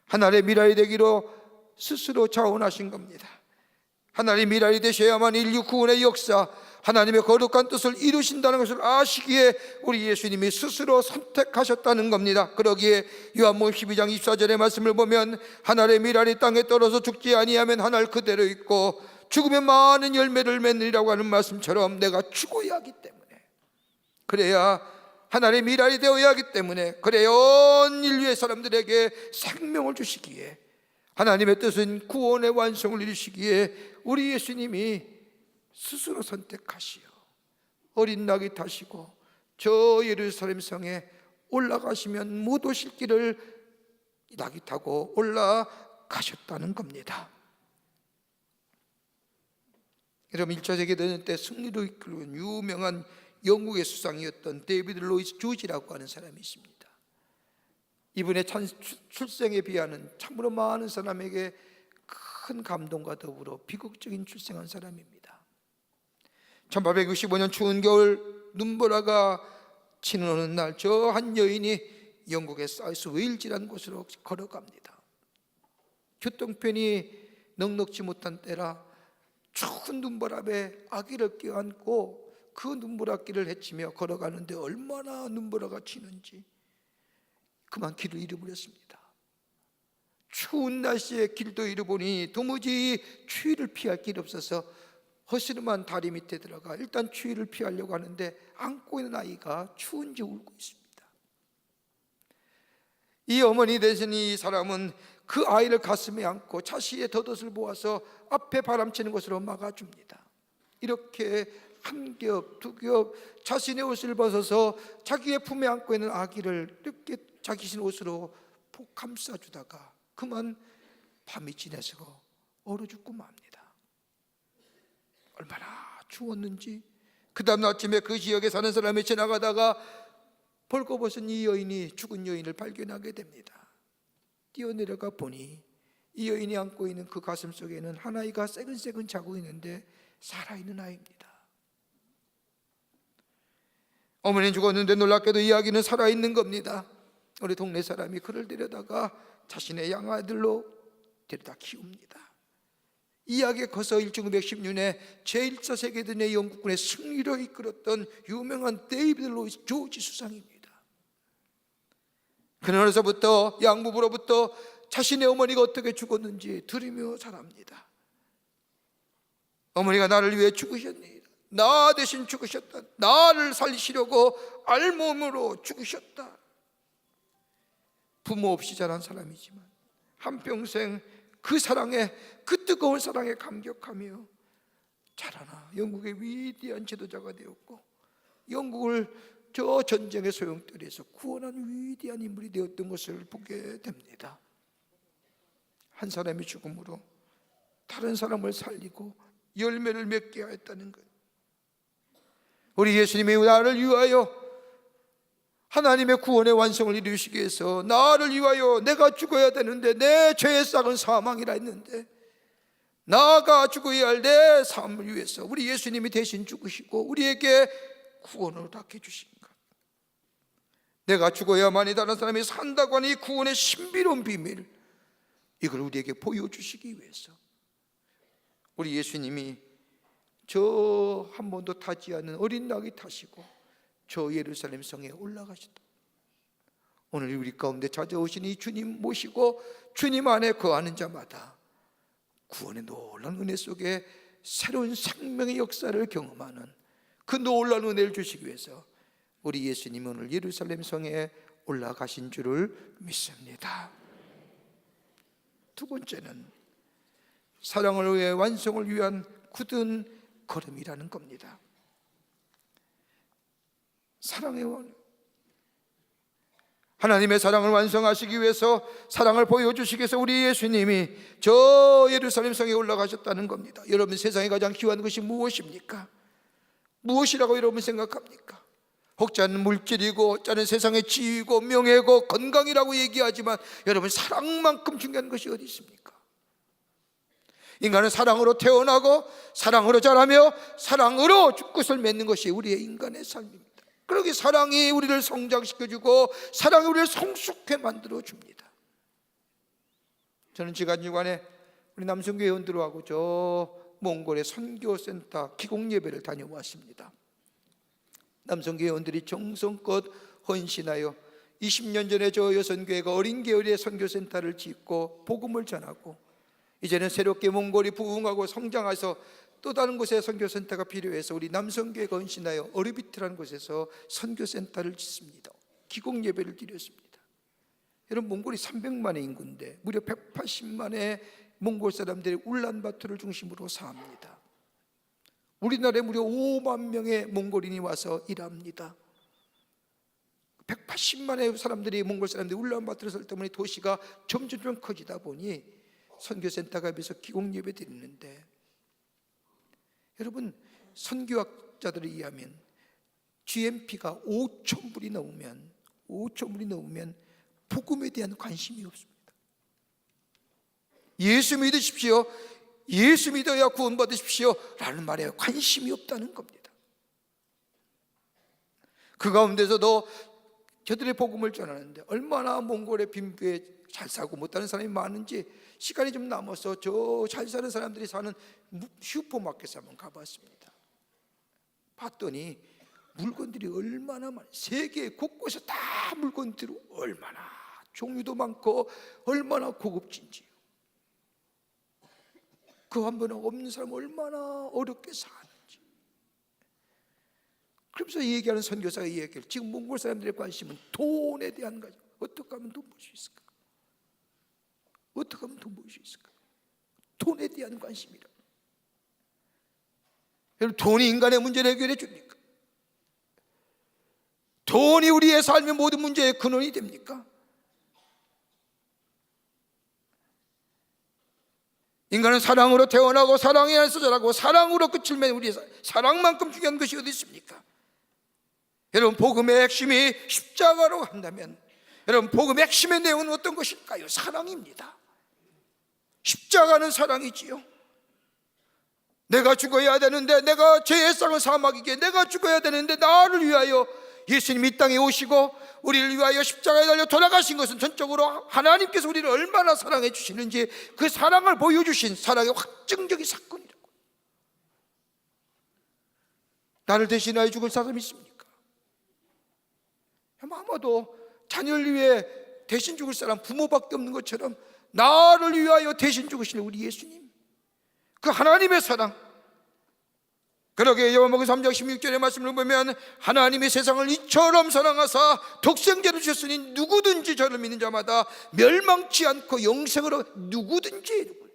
하나님의 미랄이 되기로 스스로 자원하신 겁니다. 하나님의 미랄이 되셔야만 인류 구원의 역사, 하나님의 거룩한 뜻을 이루신다는 것을 아시기에 우리 예수님이 스스로 선택하셨다는 겁니다. 그러기에 요한복음 12장 24절의 말씀을 보면 하나님의 미랄이 땅에 떨어져 죽지 아니하면 하늘 그대로 있고 죽으면 많은 열매를 맺느니라고 하는 말씀처럼 내가 죽어야 하기 때문에, 그래야 하나님의 미랄이 되어야 하기 때문에, 그래야 온 인류의 사람들에게 생명을 주시기에, 하나님의 뜻은 구원의 완성을 이루시기에 우리 예수님이 스스로 선택하시어 어린 낙이 타시고 저 예루살렘 성에 올라가시면 못 오실 길을 낙이 타고 올라가셨다는 겁니다. 여러분, 1차 세계대전 때 승리로 이끌어온 유명한 영국의 수상이었던 데이비드 로이스 주지라고 하는 사람이 있습니다. 이분의 출생에 비하는 참으로 많은 사람에게 큰 감동과 더불어 비극적인 출생한 사람입니다. 1865년 추운 겨울 눈보라가 치는 어느 날 저 한 여인이 영국의 사우스 웨일즈라는 곳으로 걸어갑니다. 교통편이 넉넉지 못한 때라 추운 눈보라에 아기를 껴안고 그 눈보라길을 헤치며 걸어가는데 얼마나 눈보라가 치는지 그만 길을 잃어버렸습니다. 추운 날씨에 길도 잃어보니 도무지 추위를 피할 길이 없어서 허스름한 다리 밑에 들어가 일단 추위를 피하려고 하는데 안고 있는 아이가 추운지 울고 있습니다. 이 어머니 대신 이 사람은 그 아이를 가슴에 안고 자신의 덧옷을 모아서 앞에 바람치는 곳으로 막아줍니다. 이렇게 한 겹, 두 겹 자신의 옷을 벗어서 자기의 품에 안고 있는 아기를 이렇게 자기 옷으로 감싸주다가 그만 밤이 지나서 얼어 죽고 맙니다. 얼마나 추웠는지. 그 다음 아침에 그 지역에 사는 사람이 지나가다가 벌거벗은 이 여인이 죽은 여인을 발견하게 됩니다. 뛰어내려가 보니 이 여인이 안고 있는 그 가슴 속에는 한 아이가 새근새근 자고 있는데 살아있는 아이입니다. 어머니는 죽었는데 놀랍게도 이 아기는 살아있는 겁니다. 우리 동네 사람이 그를 데려다가 자신의 양아들로 데려다 키웁니다. 이 아기가 커서 1916년에 제1차 세계대전의 영국군의 승리로 이끌었던 유명한 데이비드 로이스 조지 수상입니다. 그날에서부터 양부부로부터 자신의 어머니가 어떻게 죽었는지 들으며 자랍니다. 어머니가 나를 위해 죽으셨니? 나 대신 죽으셨다. 나를 살리시려고 알몸으로 죽으셨다. 부모 없이 자란 사람이지만 한평생 그 사랑에, 그 뜨거운 사랑에 감격하며 자라나 영국의 위대한 지도자가 되었고 영국을 저 전쟁의 소용돌이에서 구원한 위대한 인물이 되었던 것을 보게 됩니다. 한 사람의 죽음으로 다른 사람을 살리고 열매를 맺게 하였다는 것. 우리 예수님이 나를 위하여 하나님의 구원의 완성을 이루시기 위해서 나를 위하여 내가 죽어야 되는데 내 죄의 싹은 사망이라 했는데 나가 죽어야 할 내 삶을 위해서 우리 예수님이 대신 죽으시고 우리에게 구원을 허락해 주신 것. 내가 죽어야만이 다른 사람이 산다고 하는 이 구원의 신비로운 비밀, 이걸 우리에게 보여주시기 위해서 우리 예수님이 저 한 번도 타지 않은 어린 낙이 타시고 저 예루살렘 성에 올라가셨다. 오늘 우리 가운데 찾아오신 이 주님 모시고 주님 안에 거하는 자마다 구원의 놀라운 은혜 속에 새로운 생명의 역사를 경험하는 그 놀라운 은혜를 주시기 위해서 우리 예수님이 오늘 예루살렘 성에 올라가신 줄을 믿습니다. 두 번째는 사랑을 위해 완성을 위한 굳은 걸음이라는 겁니다. 사랑의 원, 하나님의 사랑을 완성하시기 위해서 사랑을 보여주시기 위해서 우리 예수님이 저 예루살렘 성에 올라가셨다는 겁니다. 여러분, 세상에 가장 귀한 것이 무엇입니까? 무엇이라고 여러분 생각합니까? 혹자는 물질이고 혹자는 세상의 지위고 명예고 건강이라고 얘기하지만 여러분, 사랑만큼 중요한 것이 어디 있습니까? 인간은 사랑으로 태어나고 사랑으로 자라며 사랑으로 끝을 맺는 것이 우리의 인간의 삶입니다. 그러기 사랑이 우리를 성장시켜주고 사랑이 우리를 성숙해 만들어줍니다. 저는 지간주간에 우리 남성교회원들하고 저 몽골의 선교센터 기공예배를 다녀왔습니다. 남성교회원들이 정성껏 헌신하여 20년 전에 저 여선교회가 어린 계열의 선교센터를 짓고 복음을 전하고 이제는 새롭게 몽골이 부흥하고 성장해서 또 다른 곳에 선교센터가 필요해서 우리 남성교회가 헌신하여 어르비트라는 곳에서 선교센터를 짓습니다. 기공예배를 드렸습니다. 여러분, 몽골이 300만의 인구인데 무려 180만의 몽골 사람들이 울란바토르를 중심으로 삽니다. 우리나라에 무려 5만 명의 몽골인이 와서 일합니다. 180만의 사람들이 몽골 사람들이 울란바토르를 살 때문에 도시가 점점 커지다 보니 선교센터가 옆에서 기공예배 드리는데, 여러분, 선교학자들에 의하면 GNP가 5,000불이 넘으면 복음에 대한 관심이 없습니다. 예수 믿으십시오, 예수 믿어야 구원받으십시오 라는 말에 관심이 없다는 겁니다. 그 가운데서도 저들의 복음을 전하는데 얼마나 몽골의 빈부에 잘 살고 못하는 사람이 많은지 시간이 좀 남아서 저 잘 사는 사람들이 사는 슈퍼마켓에 한번 가봤습니다. 봤더니 물건들이 얼마나 많아요. 세계 곳곳에 다 물건들이 얼마나 종류도 많고 얼마나 고급진지요. 그 한 번에 없는 사람 얼마나 어렵게 사는지. 그러면서 얘기하는 선교사가 얘기해요. 지금 몽골 사람들의 관심은 돈에 대한 거죠. 어떻게 하면 돈 벌 수 있을까? 어떻게 하면 돈 벌 수 있을까? 돈에 대한 관심이라. 여러분, 돈이 인간의 문제를 해결해 줍니까? 돈이 우리의 삶의 모든 문제의 근원이 됩니까? 인간은 사랑으로 태어나고 사랑에 안에서 자라고 사랑으로 끝을 맺는 우리의 사랑만큼 중요한 것이 어디 있습니까? 여러분, 복음의 핵심이 십자가로 한다면 여러분, 복음의 핵심의 내용은 어떤 것일까요? 사랑입니다. 십자가는 사랑이지요. 내가 죽어야 되는데, 내가 죄의 쌍을 사막이기에 내가 죽어야 되는데 나를 위하여 예수님 이 땅에 오시고 우리를 위하여 십자가에 달려 돌아가신 것은 전적으로 하나님께서 우리를 얼마나 사랑해 주시는지 그 사랑을 보여주신 사랑의 확증적인 사건이라고. 나를 대신하여 죽을 사람이 있습니까? 아마도 자녀를 위해 대신 죽을 사람 부모밖에 없는 것처럼 나를 위하여 대신 죽으시는 우리 예수님, 그 하나님의 사랑. 그러게 요한복음 3장 16절의 말씀을 보면 하나님의 세상을 이처럼 사랑하사 독생자를 주셨으니 누구든지 저를 믿는 자마다 멸망치 않고 영생으로 누구든지.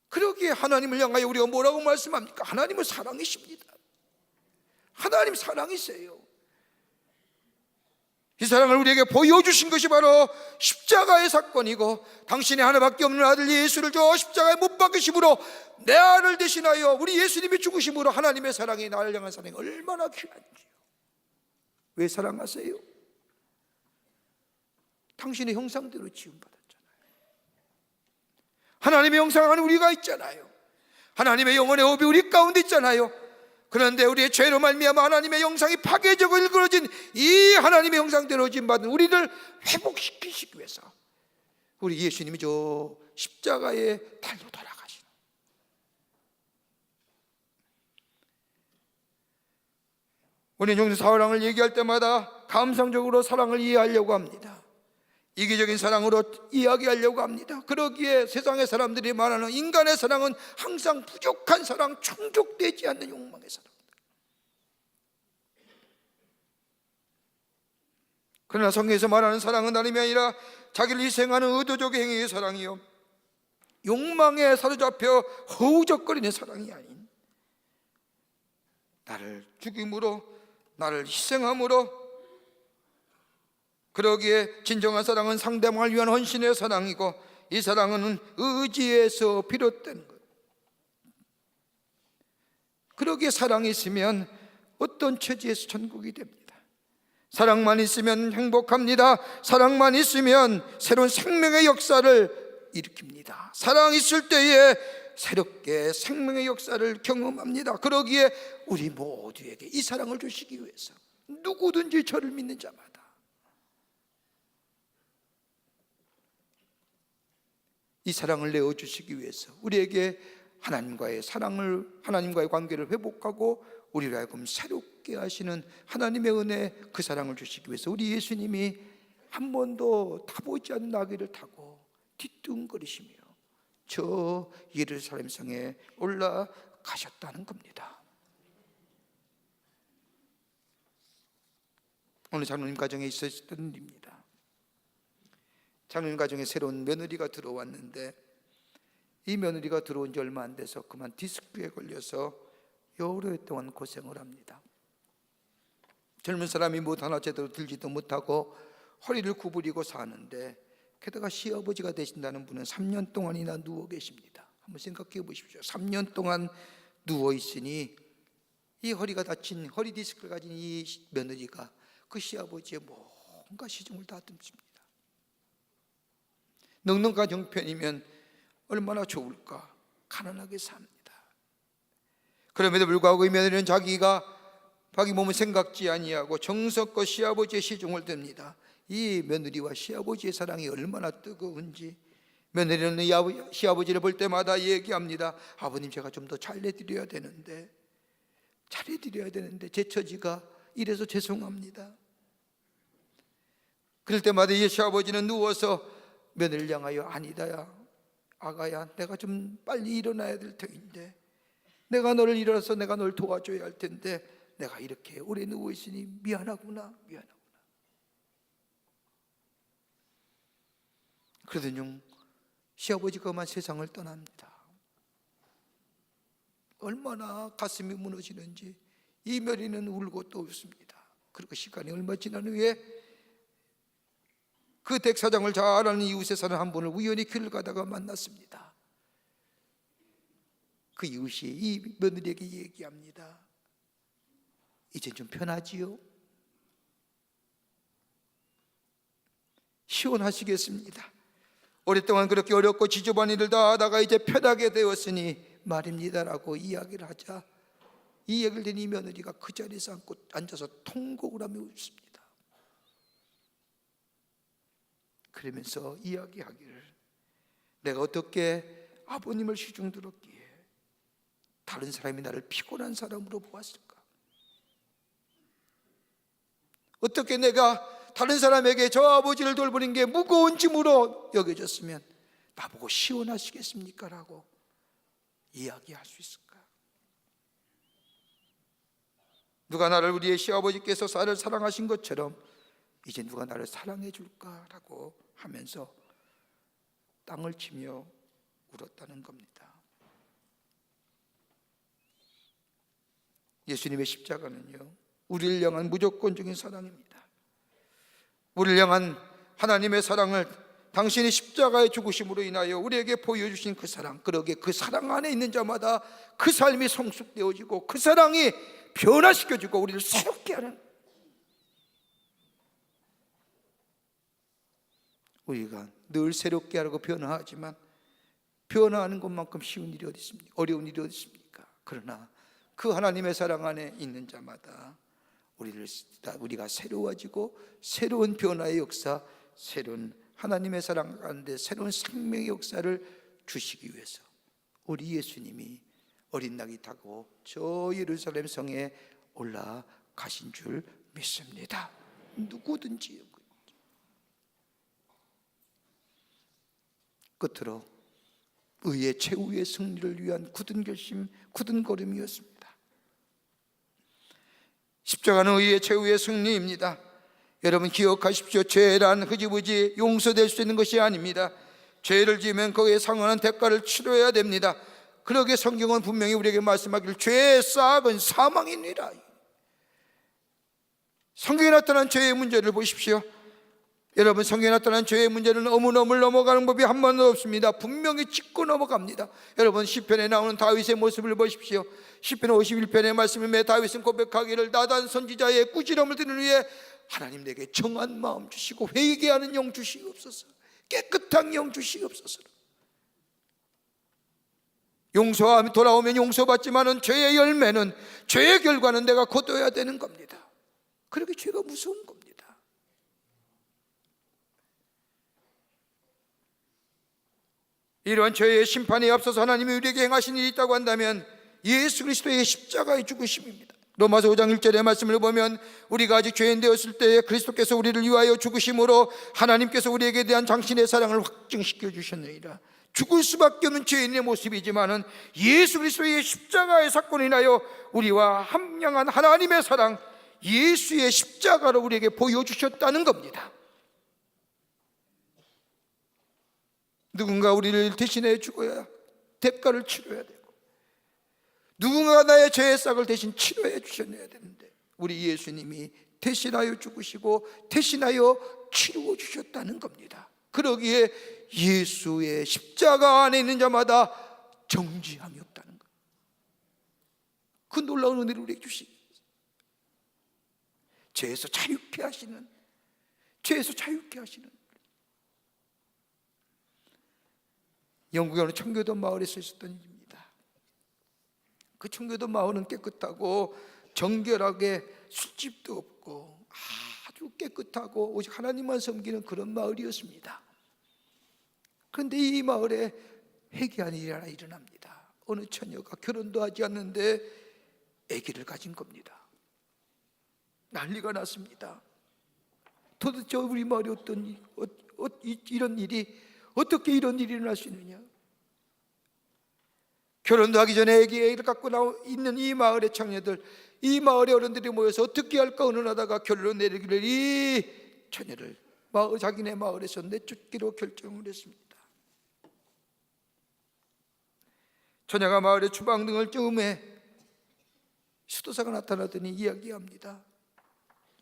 그러기에 하나님을 향하여 우리가 뭐라고 말씀합니까? 하나님은 사랑이십니다. 하나님 사랑이세요. 이 사랑을 우리에게 보여주신 것이 바로 십자가의 사건이고, 당신의 하나밖에 없는 아들 예수를 저 십자가에 못 박으심으로 나를 대신하여 우리 예수님이 죽으심으로 하나님의 사랑이, 나를 향한 사랑이 얼마나 귀한지요. 왜 사랑하세요? 당신의 형상대로 지음받았잖아요. 하나님의 형상 안에 우리가 있잖아요. 하나님의 영혼의 호흡이 우리 가운데 있잖아요. 그런데 우리의 죄로 말미암아 하나님의 형상이 파괴적으로 일그러진 이 하나님의 형상대로 지음받은 우리를 회복시키시기 위해서 우리 예수님이 저 십자가에 달려 돌아가시는, 우리는 여기서 사랑을 얘기할 때마다 감상적으로 사랑을 이해하려고 합니다. 이기적인 사랑으로 이야기하려고 합니다. 그러기에 세상의 사람들이 말하는 인간의 사랑은 항상 부족한 사랑, 충족되지 않는 욕망의 사랑. 그러나 성경에서 말하는 사랑은 다름이 아니라 자기를 희생하는 의도적 행위의 사랑이요, 욕망에 사로잡혀 허우적거리는 사랑이 아닌 나를 죽임으로, 나를 희생함으로. 그러기에 진정한 사랑은 상대방을 위한 헌신의 사랑이고, 이 사랑은 의지에서 비롯된 것. 그러기에 사랑이 있으면 어떤 처지에서 천국이 됩니다. 사랑만 있으면 행복합니다. 사랑만 있으면 새로운 생명의 역사를 일으킵니다. 사랑이 있을 때에 새롭게 생명의 역사를 경험합니다. 그러기에 우리 모두에게 이 사랑을 주시기 위해서 누구든지 저를 믿는 자마다 이 사랑을 내어주시기 위해서 우리에게 하나님과의 사랑을, 하나님과의 관계를 회복하고 우리를 하여금 새롭게 하시는 하나님의 은혜, 그 사랑을 주시기 위해서 우리 예수님이 한 번도 타보지 않은 나귀를 타고 뒤뚱거리시며 저 예루살렘 성에 올라가셨다는 겁니다. 오늘 장로님 가정에 있었던 일입니다. 장로님 가정에 새로운 며느리가 들어왔는데, 이 며느리가 들어온 지 얼마 안 돼서 그만 디스크에 걸려서 여러 해 동안 고생을 합니다. 젊은 사람이 못 하나 제대로 들지도 못하고 허리를 구부리고 사는데, 게다가 시아버지가 되신다는 분은 3년 동안이나 누워 계십니다. 한번 생각해 보십시오. 3년 동안 누워 있으니 이 허리가 다친, 허리 디스크를 가진 이 며느리가 그 시아버지의 뭔가 시중을 다듬습니다. 넉넉한 형편이면 얼마나 좋을까. 가난하게 삽니다. 그럼에도 불구하고 이 며느리는 자기 몸을 생각지 아니하고 정성껏 시아버지의 시중을 듭니다. 이 며느리와 시아버지의 사랑이 얼마나 뜨거운지 며느리는 시아버지를 볼 때마다 얘기합니다. 아버님, 제가 좀 더 잘해드려야 되는데 제 처지가 이래서 죄송합니다. 그럴 때마다 이 시아버지는 누워서 며느리를 향하여, 아니다야, 아가야, 내가 좀 빨리 일어나야 될 터인데, 내가 너를 일어나서 내가 널 도와줘야 할 텐데 내가 이렇게 오래 누워 있으니 미안하구나. 그러더니 시아버지가 그만 세상을 떠납니다. 얼마나 가슴이 무너지는지 이 며느리는 울고 또 웃습니다. 그리고 시간이 얼마 지난 후에 그 댁사장을 잘 아는 이웃에 사는 한 분을 우연히 길을 가다가 만났습니다. 그 이웃이 이 며느리에게 얘기합니다. 이제 좀 편하지요? 시원하시겠습니다. 오랫동안 그렇게 어렵고 지저분한 일을 다 하다가 이제 편하게 되었으니 말입니다라고 이야기를 하자, 이 얘기를 듣는 이 며느리가 그 자리에서 앉아서 통곡을 하며 웃습니다. 그러면서 이야기하기를, 내가 어떻게 아버님을 시중 들었기에 다른 사람이 나를 피곤한 사람으로 보았을까? 어떻게 내가 다른 사람에게 저 아버지를 돌보는 게 무거운 짐으로 여겨졌으면 나보고 시원하시겠습니까? 라고 이야기할 수 있을까? 누가 나를 우리의 시아버지께서 나를 사랑하신 것처럼 이제 누가 나를 사랑해 줄까라고 하면서 땅을 치며 울었다는 겁니다. 예수님의 십자가는요, 우리를 향한 무조건적인 사랑입니다. 우리를 향한 하나님의 사랑을 당신이 십자가의 죽으심으로 인하여 우리에게 보여주신 그 사랑, 그러게 그 사랑 안에 있는 자마다 그 삶이 성숙되어지고 그 사랑이 변화시켜주고 우리를 새롭게 하는, 우리가 늘 새롭게 하려고 변화하지만 변화하는 것만큼 쉬운 일이 어디 있습니까? 어려운 일이 어디 있습니까? 그러나 그 하나님의 사랑 안에 있는 자마다 우리가 새로워지고 새로운 변화의 역사, 새로운 하나님의 사랑 가운데 새로운 생명의 역사를 주시기 위해서 우리 예수님이 어린 낙이 타고 저 예루살렘 성에 올라가신 줄 믿습니다. 누구든지. 끝으로 의의 최후의 승리를 위한 굳은 결심, 굳은 걸음이었습니다. 십자가는 의의 최후의 승리입니다. 여러분 기억하십시오. 죄란 흐지부지 용서될 수 있는 것이 아닙니다. 죄를 지으면 거기에 상응하는 대가를 치러야 됩니다. 그러기에 성경은 분명히 우리에게 말씀하기를 죄의 싹은 사망이니라. 성경에 나타난 죄의 문제를 보십시오. 여러분 성경에 나타난 죄의 문제는 어물어물 넘어가는 법이 한 번도 없습니다. 분명히 짚고 넘어갑니다. 여러분 시편에 나오는 다윗의 모습을 보십시오. 시편 51편의 말씀에 다윗은 고백하기를, 나단 선지자의 꾸지람을 듣는 후에 하나님 내게 정한 마음 주시고 회개하는 영 주시옵소서, 깨끗한 영 주시옵소서. 용서하며 돌아오면 용서받지만은 죄의 열매는, 죄의 결과는 내가 거둬야 되는 겁니다. 그렇게 죄가 무서운 겁니다. 이러한 죄의 심판에 앞서서 하나님이 우리에게 행하신 일이 있다고 한다면 예수 그리스도의 십자가의 죽으심입니다. 로마서 5장 1절의 말씀을 보면 우리가 아직 죄인 되었을 때에 그리스도께서 우리를 위하여 죽으심으로 하나님께서 우리에게 대한 당신의 사랑을 확증시켜 주셨느니라. 죽을 수밖에 없는 죄인의 모습이지만은 예수 그리스도의 십자가의 사건으로 인하여 우리와 함량한 하나님의 사랑, 예수의 십자가로 우리에게 보여주셨다는 겁니다. 누군가 우리를 대신해 죽어야 대가를 치러야 되고, 누군가 나의 죄의 싹을 대신 치료해 주셔야 되는데 우리 예수님이 대신하여 죽으시고 대신하여 치루어 주셨다는 겁니다. 그러기에 예수의 십자가 안에 있는 자마다 정죄함이 없다는 것, 그 놀라운 은혜를 우리에게 주시기 위해서 죄에서 자유케 하시는, 죄에서 자유케 하시는. 영국에 어느 청교도 마을에서 있었던 일입니다. 그 청교도 마을은 깨끗하고 정결하게 술집도 없고 아주 깨끗하고 오직 하나님만 섬기는 그런 마을이었습니다. 그런데 이 마을에 회개한 일이 하나 일어납니다. 어느 처녀가 결혼도 하지 않는데 아기를 가진 겁니다. 난리가 났습니다. 도대체 우리 마을에 이런 일이 어떻게 이런 일이 일어날 수 있느냐? 결혼도 하기 전에 아기를 갖고 있는 이 마을의 청년들, 이 마을의 어른들이 모여서 어떻게 할까 의논하다가 결론 내리기를 이 처녀를 자기네 마을에서 내쫓기로 결정을 했습니다. 처녀가 마을의 주방 등을 쯤에 수도사가 나타나더니 이야기합니다.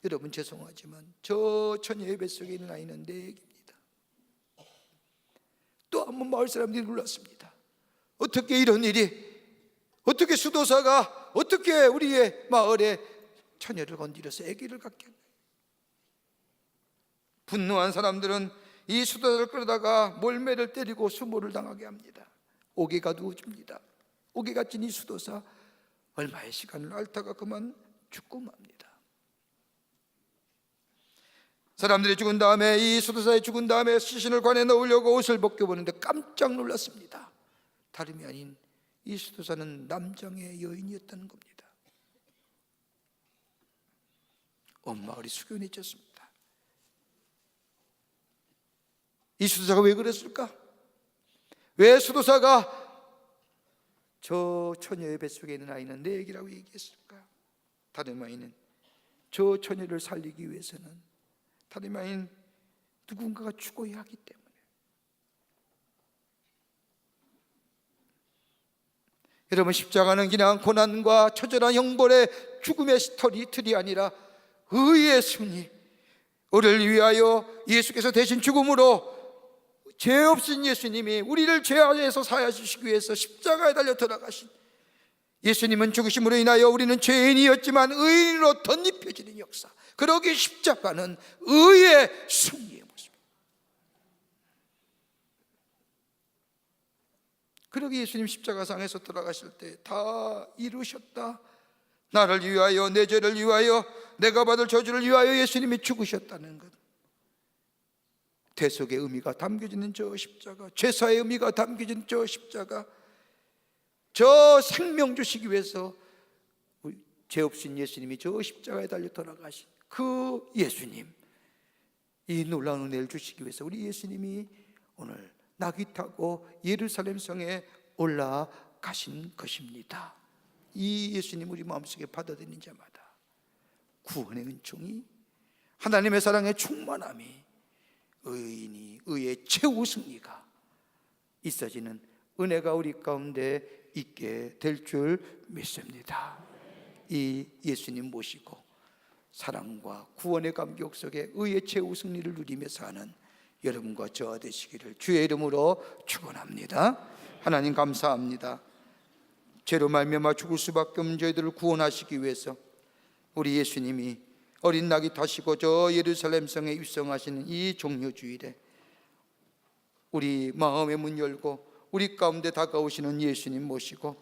여러분 죄송하지만 저 처녀의 뱃속에 있는 아이는 내 아기입니다. 또 한 번 마을 사람들이 놀랐습니다. 어떻게 이런 일이, 어떻게 수도사가 어떻게 우리의 마을에 처녀를 건드려서 아기를 갖게 했나요? 분노한 사람들은 이 수도사를 끌어다가 몰매를 때리고 수모를 당하게 합니다. 옥에 가두어 줍니다. 옥에 갇힌 이 수도사 얼마의 시간을 앓다가 그만 죽고 맙니다. 사람들이 죽은 다음에, 이 수도사의 죽은 다음에 시신을 관에 넣으려고 옷을 벗겨보는데 깜짝 놀랐습니다. 다름이 아닌 이 수도사는 남장의 여인이었다는 겁니다. 온 마을이 숙연해졌습니다. 이 수도사가 왜 그랬을까? 왜 수도사가 저 처녀의 뱃속에 있는 아이는 내 애기라고 얘기했을까? 다름 아닌 저 처녀를 살리기 위해서는 다름 아닌 누군가가 죽어야 하기 때문에. 여러분, 십자가는 그냥 고난과 처절한 형벌의 죽음의 틀이 아니라 의의 승리, 우리를 위하여 예수께서 대신 죽음으로 죄 없으신 예수님이 우리를 죄에서 사하시기 위해서 십자가에 달려 돌아가신, 예수님은 죽으심으로 인하여 우리는 죄인이었지만 의인으로 덧입혀지는 역사, 그러기 십자가는 의의 승리의 모습입니다. 그러기 예수님 십자가상에서 돌아가실 때 다 이루셨다, 나를 위하여, 내 죄를 위하여, 내가 받을 저주를 위하여 예수님이 죽으셨다는 것, 대속의 의미가 담겨지는 저 십자가, 죄사의 의미가 담겨진 저 십자가, 저 생명 주시기 위해서 죄 없으신 예수님이 저 십자가에 달려 돌아가신 그 예수님, 이 놀라운 은혜를 주시기 위해서 우리 예수님이 오늘 나귀 타고 예루살렘 성에 올라가신 것입니다. 이 예수님 우리 마음속에 받아들이는 자마다 구원의 은총이, 하나님의 사랑의 충만함이, 의인이 의의 최후 승리가 있어지는 은혜가 우리 가운데 있게 될 줄 믿습니다. 이 예수님 모시고 사랑과 구원의 감격 속에 의의 최후 승리를 누리며 사는 여러분과 저와 되시기를 주의 이름으로 축원합니다. 하나님 감사합니다. 죄로 말미암아 죽을 수밖에 없는 저희들을 구원하시기 위해서 우리 예수님이 어린 낙이 타시고 저 예루살렘 성에 입성하시는 이 종료주일에 우리 마음의 문 열고 우리 가운데 다가오시는 예수님 모시고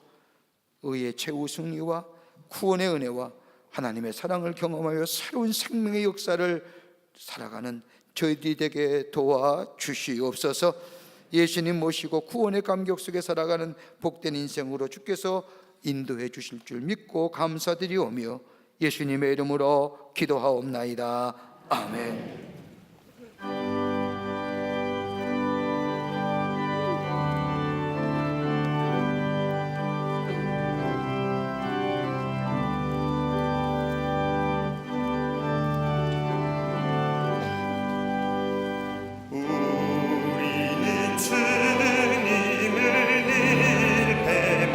의의 최후 승리와 구원의 은혜와 하나님의 사랑을 경험하여 새로운 생명의 역사를 살아가는 저희들이 되게 도와주시옵소서. 예수님 모시고 구원의 감격 속에 살아가는 복된 인생으로 주께서 인도해 주실 줄 믿고 감사드리오며 예수님의 이름으로 기도하옵나이다. 아멘. 우리는 주님을 늘 배만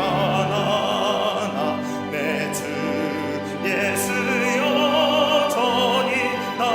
하나 내 주 예수 여전히 날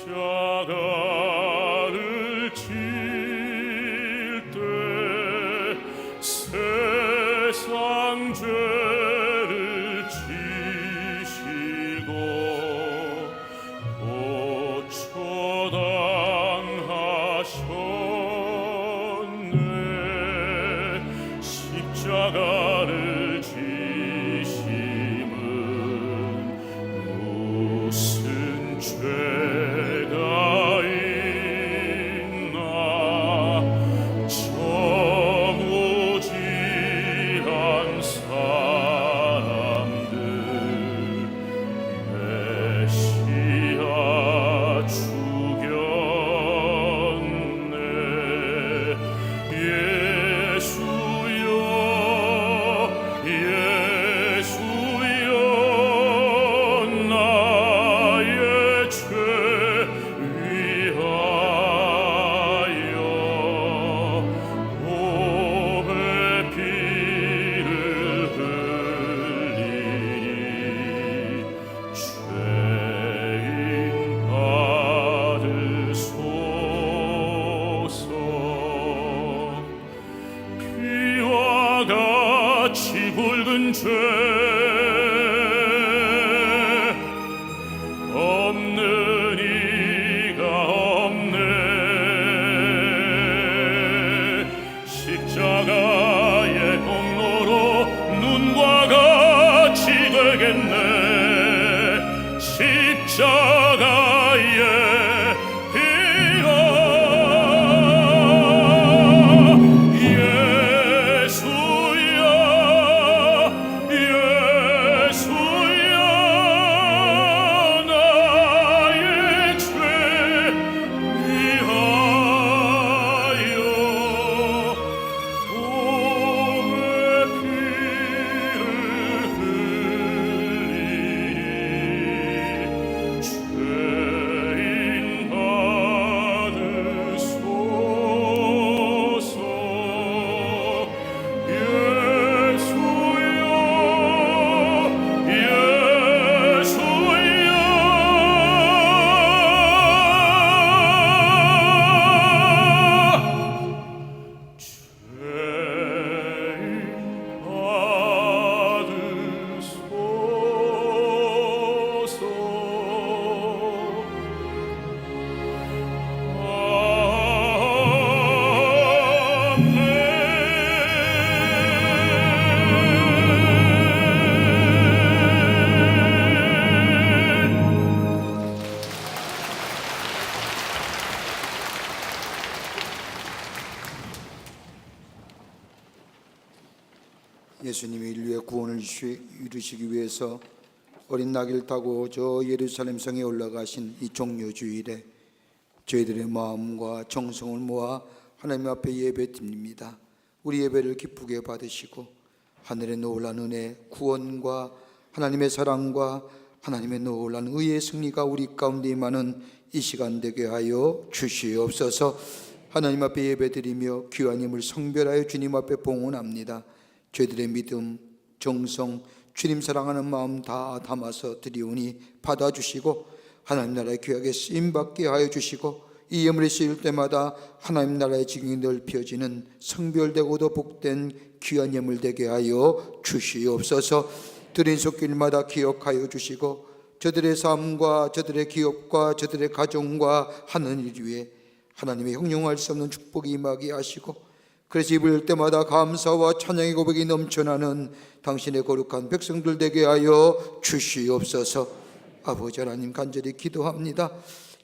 십자가를 질 때 세상 죄를 지시고 고초당하셨네. 십자가를 지심은 무슨 죄가 있나. 정오지한 사람들 메시아 죽였네. 예수여 예수여 나의 죄 위하여 몸의 피를 흘리니 죄인 받으소서. 피와 같이 굵은 죄 없는 이가 없네. 십자가의 공로로 눈과 같이 되겠네. 십자가의 피가 예수야 예수야 나의 죄 위하여 몸의 피를 흘리니 죄인 받으소서. 예수님이 인류의 구원을 이루시기 위해서 어린 나귀를 타고 저 예루살렘 성에 올라가신 이 종료주일에 저희들의 마음과 정성을 모아 하나님 앞에 예배 드립니다. 우리 예배를 기쁘게 받으시고 하늘의 놀라운 은혜, 구원과 하나님의 사랑과 하나님의 놀라운 의의 승리가 우리 가운데 임하는 이 시간 되게 하여 주시옵소서. 하나님 앞에 예배드리며 귀한 힘을 성별하여 주님 앞에 봉헌합니다. 저희들의 믿음, 정성, 주님 사랑하는 마음 다 담아서 드리오니 받아주시고 하나님 나라의 귀하게 쓰임받게 하여 주시고 이 예물이 쓰일 때마다 하나님 나라의 지경이 넓혀지는 성별되고도 복된 귀한 예물 되게 하여 주시옵소서. 드린 손길마다 기억하여 주시고 저들의 삶과 저들의 기업과 저들의 가정과 하는 일 위에 하나님의 형용할 수 없는 축복이 임하게 하시고 그래서 입을 때마다 감사와 찬양의 고백이 넘쳐나는 당신의 거룩한 백성들 되게 하여 주시옵소서. 아버지 하나님 간절히 기도합니다.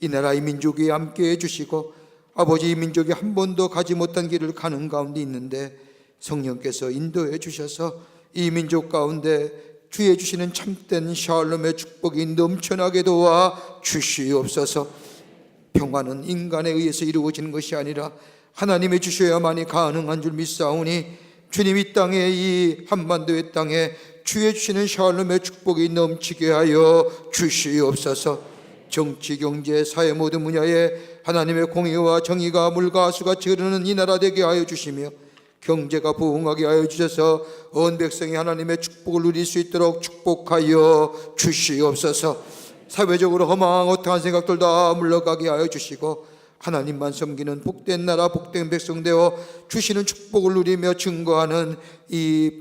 이 나라 이 민족이 함께해 주시고 아버지 이 민족이 한 번도 가지 못한 길을 가는 가운데 있는데 성령께서 인도해 주셔서 이 민족 가운데 주의 주시는 참된 샬롬의 축복이 넘쳐나게 도와 주시옵소서. 평화는 인간에 의해서 이루어지는 것이 아니라 하나님이 주셔야만이 가능한 줄 믿사오니 주님 이 땅에 이 한반도의 땅에 주의 주시는 샬롬의 축복이 넘치게 하여 주시옵소서. 정치, 경제, 사회 모든 분야에 하나님의 공의와 정의가 물과 수같이 흐르는 이 나라 되게 하여 주시며 경제가 부흥하게 하여 주셔서 온 백성이 하나님의 축복을 누릴 수 있도록 축복하여 주시옵소서. 사회적으로 허망어떠한 생각들 다 물러가게 하여 주시고 하나님만 섬기는 복된 나라 복된 백성 되어 주시는 축복을 누리며 증거하는 이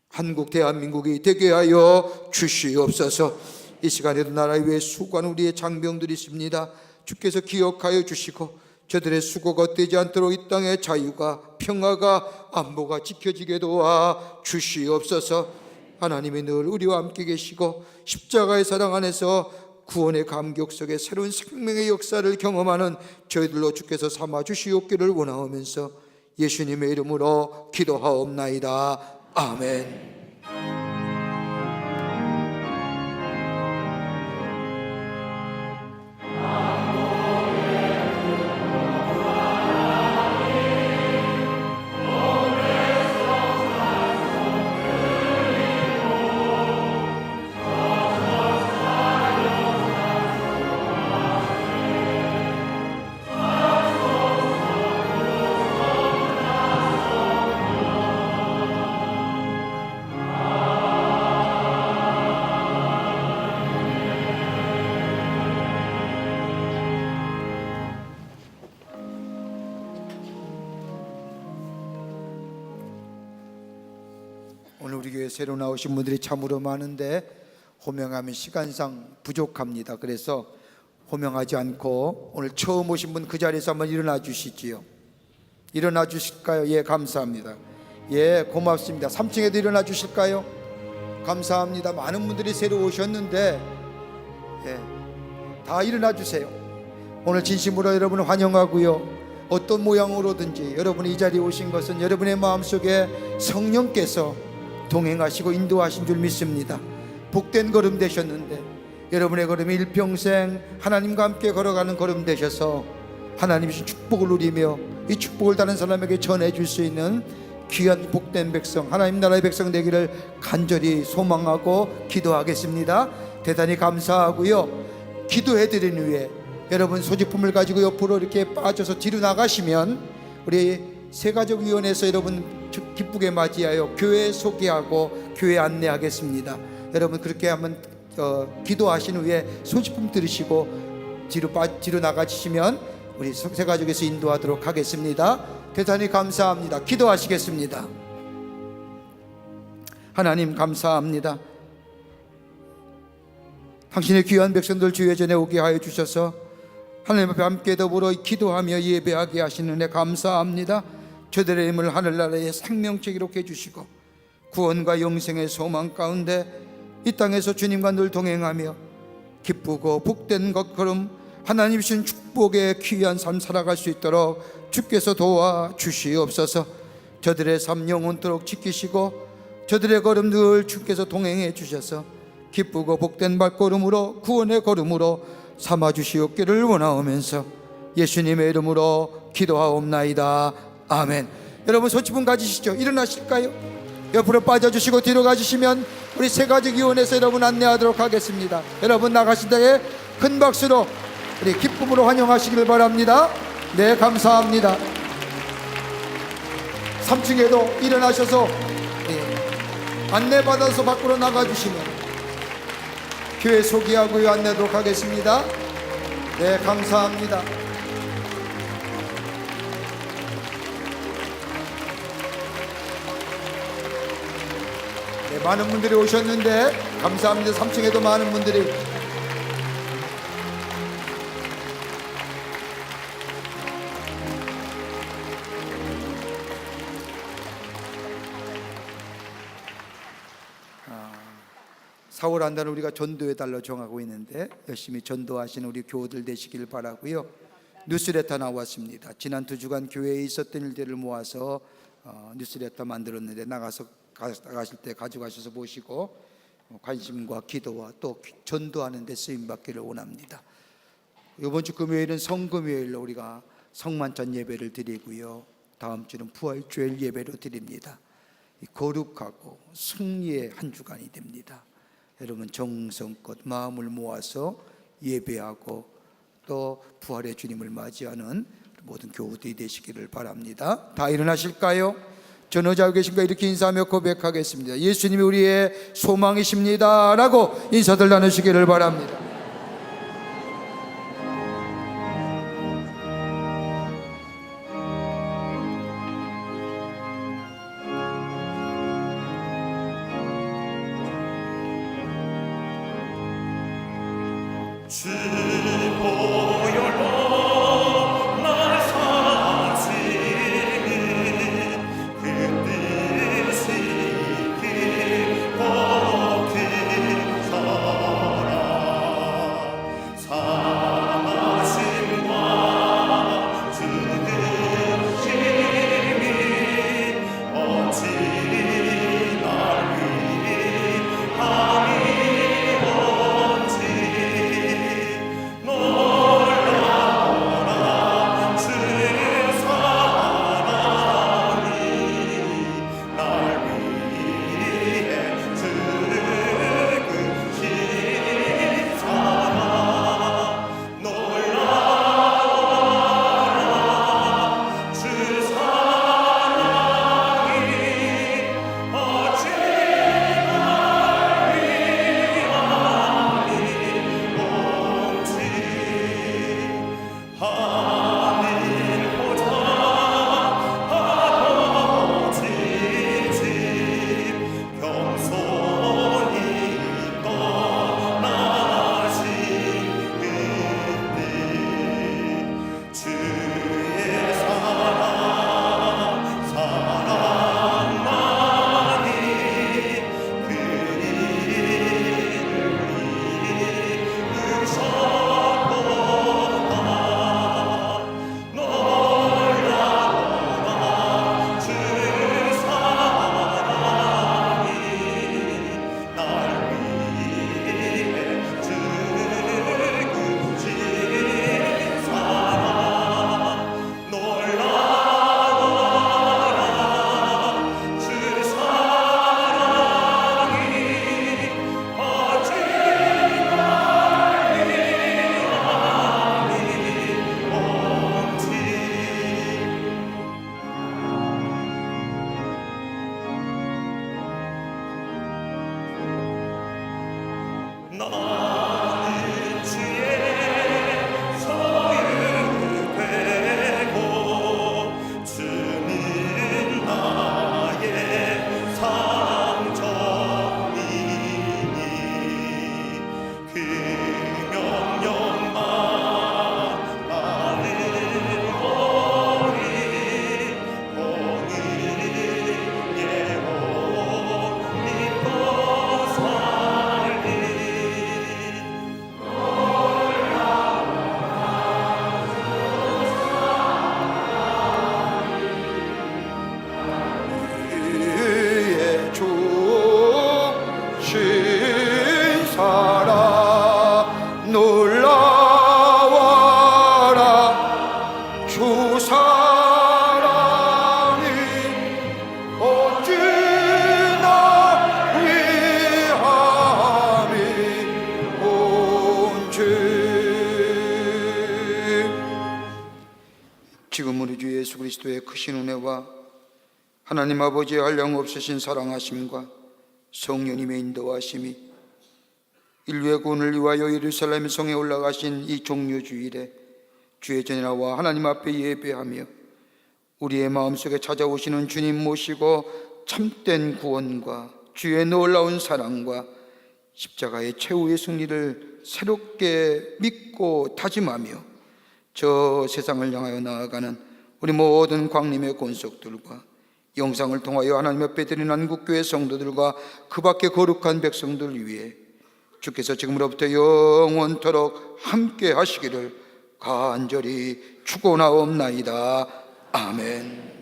한국 대한민국이 되게 하여 주시옵소서. 이 시간에도 나라 위에 수고하는 우리의 장병들이 있습니다. 주께서 기억하여 주시고 저들의 수고가 헛되지 않도록 이 땅의 자유가 평화가 안보가 지켜지게 도와 주시옵소서. 하나님이 늘 우리와 함께 계시고 십자가의 사랑 안에서 구원의 감격 속에 새로운 생명의 역사를 경험하는 저희들로 주께서 삼아 주시옵기를 원하오면서 예수님의 이름으로 기도하옵나이다. 아멘. 오늘 우리 교회 새로 나오신 분들이 참으로 많은데 호명하면 시간상 부족합니다. 그래서 호명하지 않고 오늘 처음 오신 분 그 자리에서 한번 일어나 주시지요. 일어나 주실까요? 예, 감사합니다. 예, 고맙습니다. 3층에도 일어나 주실까요? 감사합니다. 많은 분들이 새로 오셨는데 예, 다 일어나 주세요. 오늘 진심으로 여러분을 환영하고요. 어떤 모양으로든지 여러분이 이 자리에 오신 것은 여러분의 마음속에 성령께서 동행하시고 인도하신 줄 믿습니다. 복된 걸음 되셨는데 여러분의 걸음이 일평생 하나님과 함께 걸어가는 걸음 되셔서 하나님이 주신 축복을 누리며 이 축복을 다른 사람에게 전해줄 수 있는 귀한 복된 백성, 하나님 나라의 백성 되기를 간절히 소망하고 기도하겠습니다. 대단히 감사하고요. 기도해드린 후에 여러분 소지품을 가지고 옆으로 이렇게 빠져서 뒤로 나가시면 우리 세가족위원회에서 여러분 기쁘게 맞이하여 교회 소개하고 교회 안내하겠습니다. 여러분 그렇게 한번 기도하신 후에 소지품 들으시고 뒤로 나가시면 우리 세가족에서 인도하도록 하겠습니다. 대단히 감사합니다. 기도하시겠습니다. 하나님 감사합니다. 당신의 귀한 백성들 주의 전에 오게 하여 주셔서 하나님 앞에 함께 더불어 기도하며 예배하게 하시는 은혜 감사합니다. 저들의 힘을 하늘나라의 생명체 기록해 주시고 구원과 영생의 소망 가운데 이 땅에서 주님과 늘 동행하며 기쁘고 복된 것걸음 하나님 주신 축복의 귀한 삶 살아갈 수 있도록 주께서 도와주시옵소서. 저들의 삶 영원토록 지키시고 저들의 걸음 늘 주께서 동행해 주셔서 기쁘고 복된 발걸음으로 구원의 걸음으로 삼아주시옵기를 원하오면서 예수님의 이름으로 기도하옵나이다. 아멘. 여러분 소지품 가지시죠. 일어나실까요? 옆으로 빠져주시고 뒤로 가주시면 우리 세가족위원회에서 여러분 안내하도록 하겠습니다. 여러분 나가실 때에 큰 박수로 우리 기쁨으로 환영하시길 바랍니다. 네, 감사합니다. 3층에도 일어나셔서 안내받아서 밖으로 나가주시면 교회 소개하고 안내하도록 하겠습니다. 네, 감사합니다. 네, 많은 분들이 오셨는데 감사합니다. 3층에도 많은 분들이 사월 한 달은 우리가 전도의 달로 정하고 있는데 열심히 전도하시는 우리 교우들 되시길 바라고요. 뉴스레터 나왔습니다. 지난 2주간 교회에 있었던 일들을 모아서 뉴스레터 만들었는데 나가실 때 가져가셔서 보시고 관심과 기도와 또 전도하는 데 쓰임받기를 원합니다. 이번 주 금요일은 성금요일로 우리가 성만찬 예배를 드리고요. 다음 주는 부활주일 예배로 드립니다. 거룩하고 승리의 한 주간이 됩니다. 여러분 정성껏 마음을 모아서 예배하고 또 부활의 주님을 맞이하는 모든 교우들이 되시기를 바랍니다. 다 일어나실까요? 전후자고 계신가 이렇게 인사하며 고백하겠습니다. 예수님이 우리의 소망이십니다 라고 인사들 나누시기를 바랍니다. 보혈로 날 사시니 그 뜻이 기뻐 기사라 사하심과 주님이 어찌 날 위함이 온지 놀라라 주 사랑이 날 위해 즉으시사라 놀라라 주 사랑이 어찌 날 위함이 온지 하늘보다 아버지 집 겸손히 떠나신 그때 주의 사랑만이 그리를 이으셨도다 놀라라 주 사랑이 날 위해 즉으시사라 놀라라 주 사랑이 어찌 날 위함이 온지 나는 주의 소유되고 주는 나의 상전이니 그 명령만 나는 오리 공의에 온 믿고 살리 위에 주신 사랑 놀라워라 주 사랑이 어찌 날 위함이 온지 지금 우리 주 예수 그리스도의 크신 은혜와 하나님 아버지의 한량없으신 사랑하심과 성령님의 인도하심이 인류의 구원을 위하여 예루살렘 성에 올라가신 이 종료주일에 주의 전에 나와 하나님 앞에 예배하며 우리의 마음속에 찾아오시는 주님 모시고 참된 구원과 주의 놀라운 사랑과 십자가의 최후의 승리를 새롭게 믿고 다짐하며 저 세상을 향하여 나아가는 우리 모든 광림의 권속들과 영상을 통하여 하나님 앞에 드린 한국교회 성도들과 그 밖의 거룩한 백성들을 위해 주께서 지금으로부터 영원토록 함께 하시기를 간절히 축원하옵나이다. 아멘.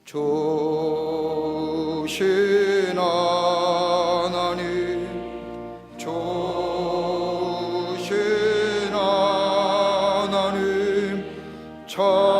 조신 하나님 조신 하나님 참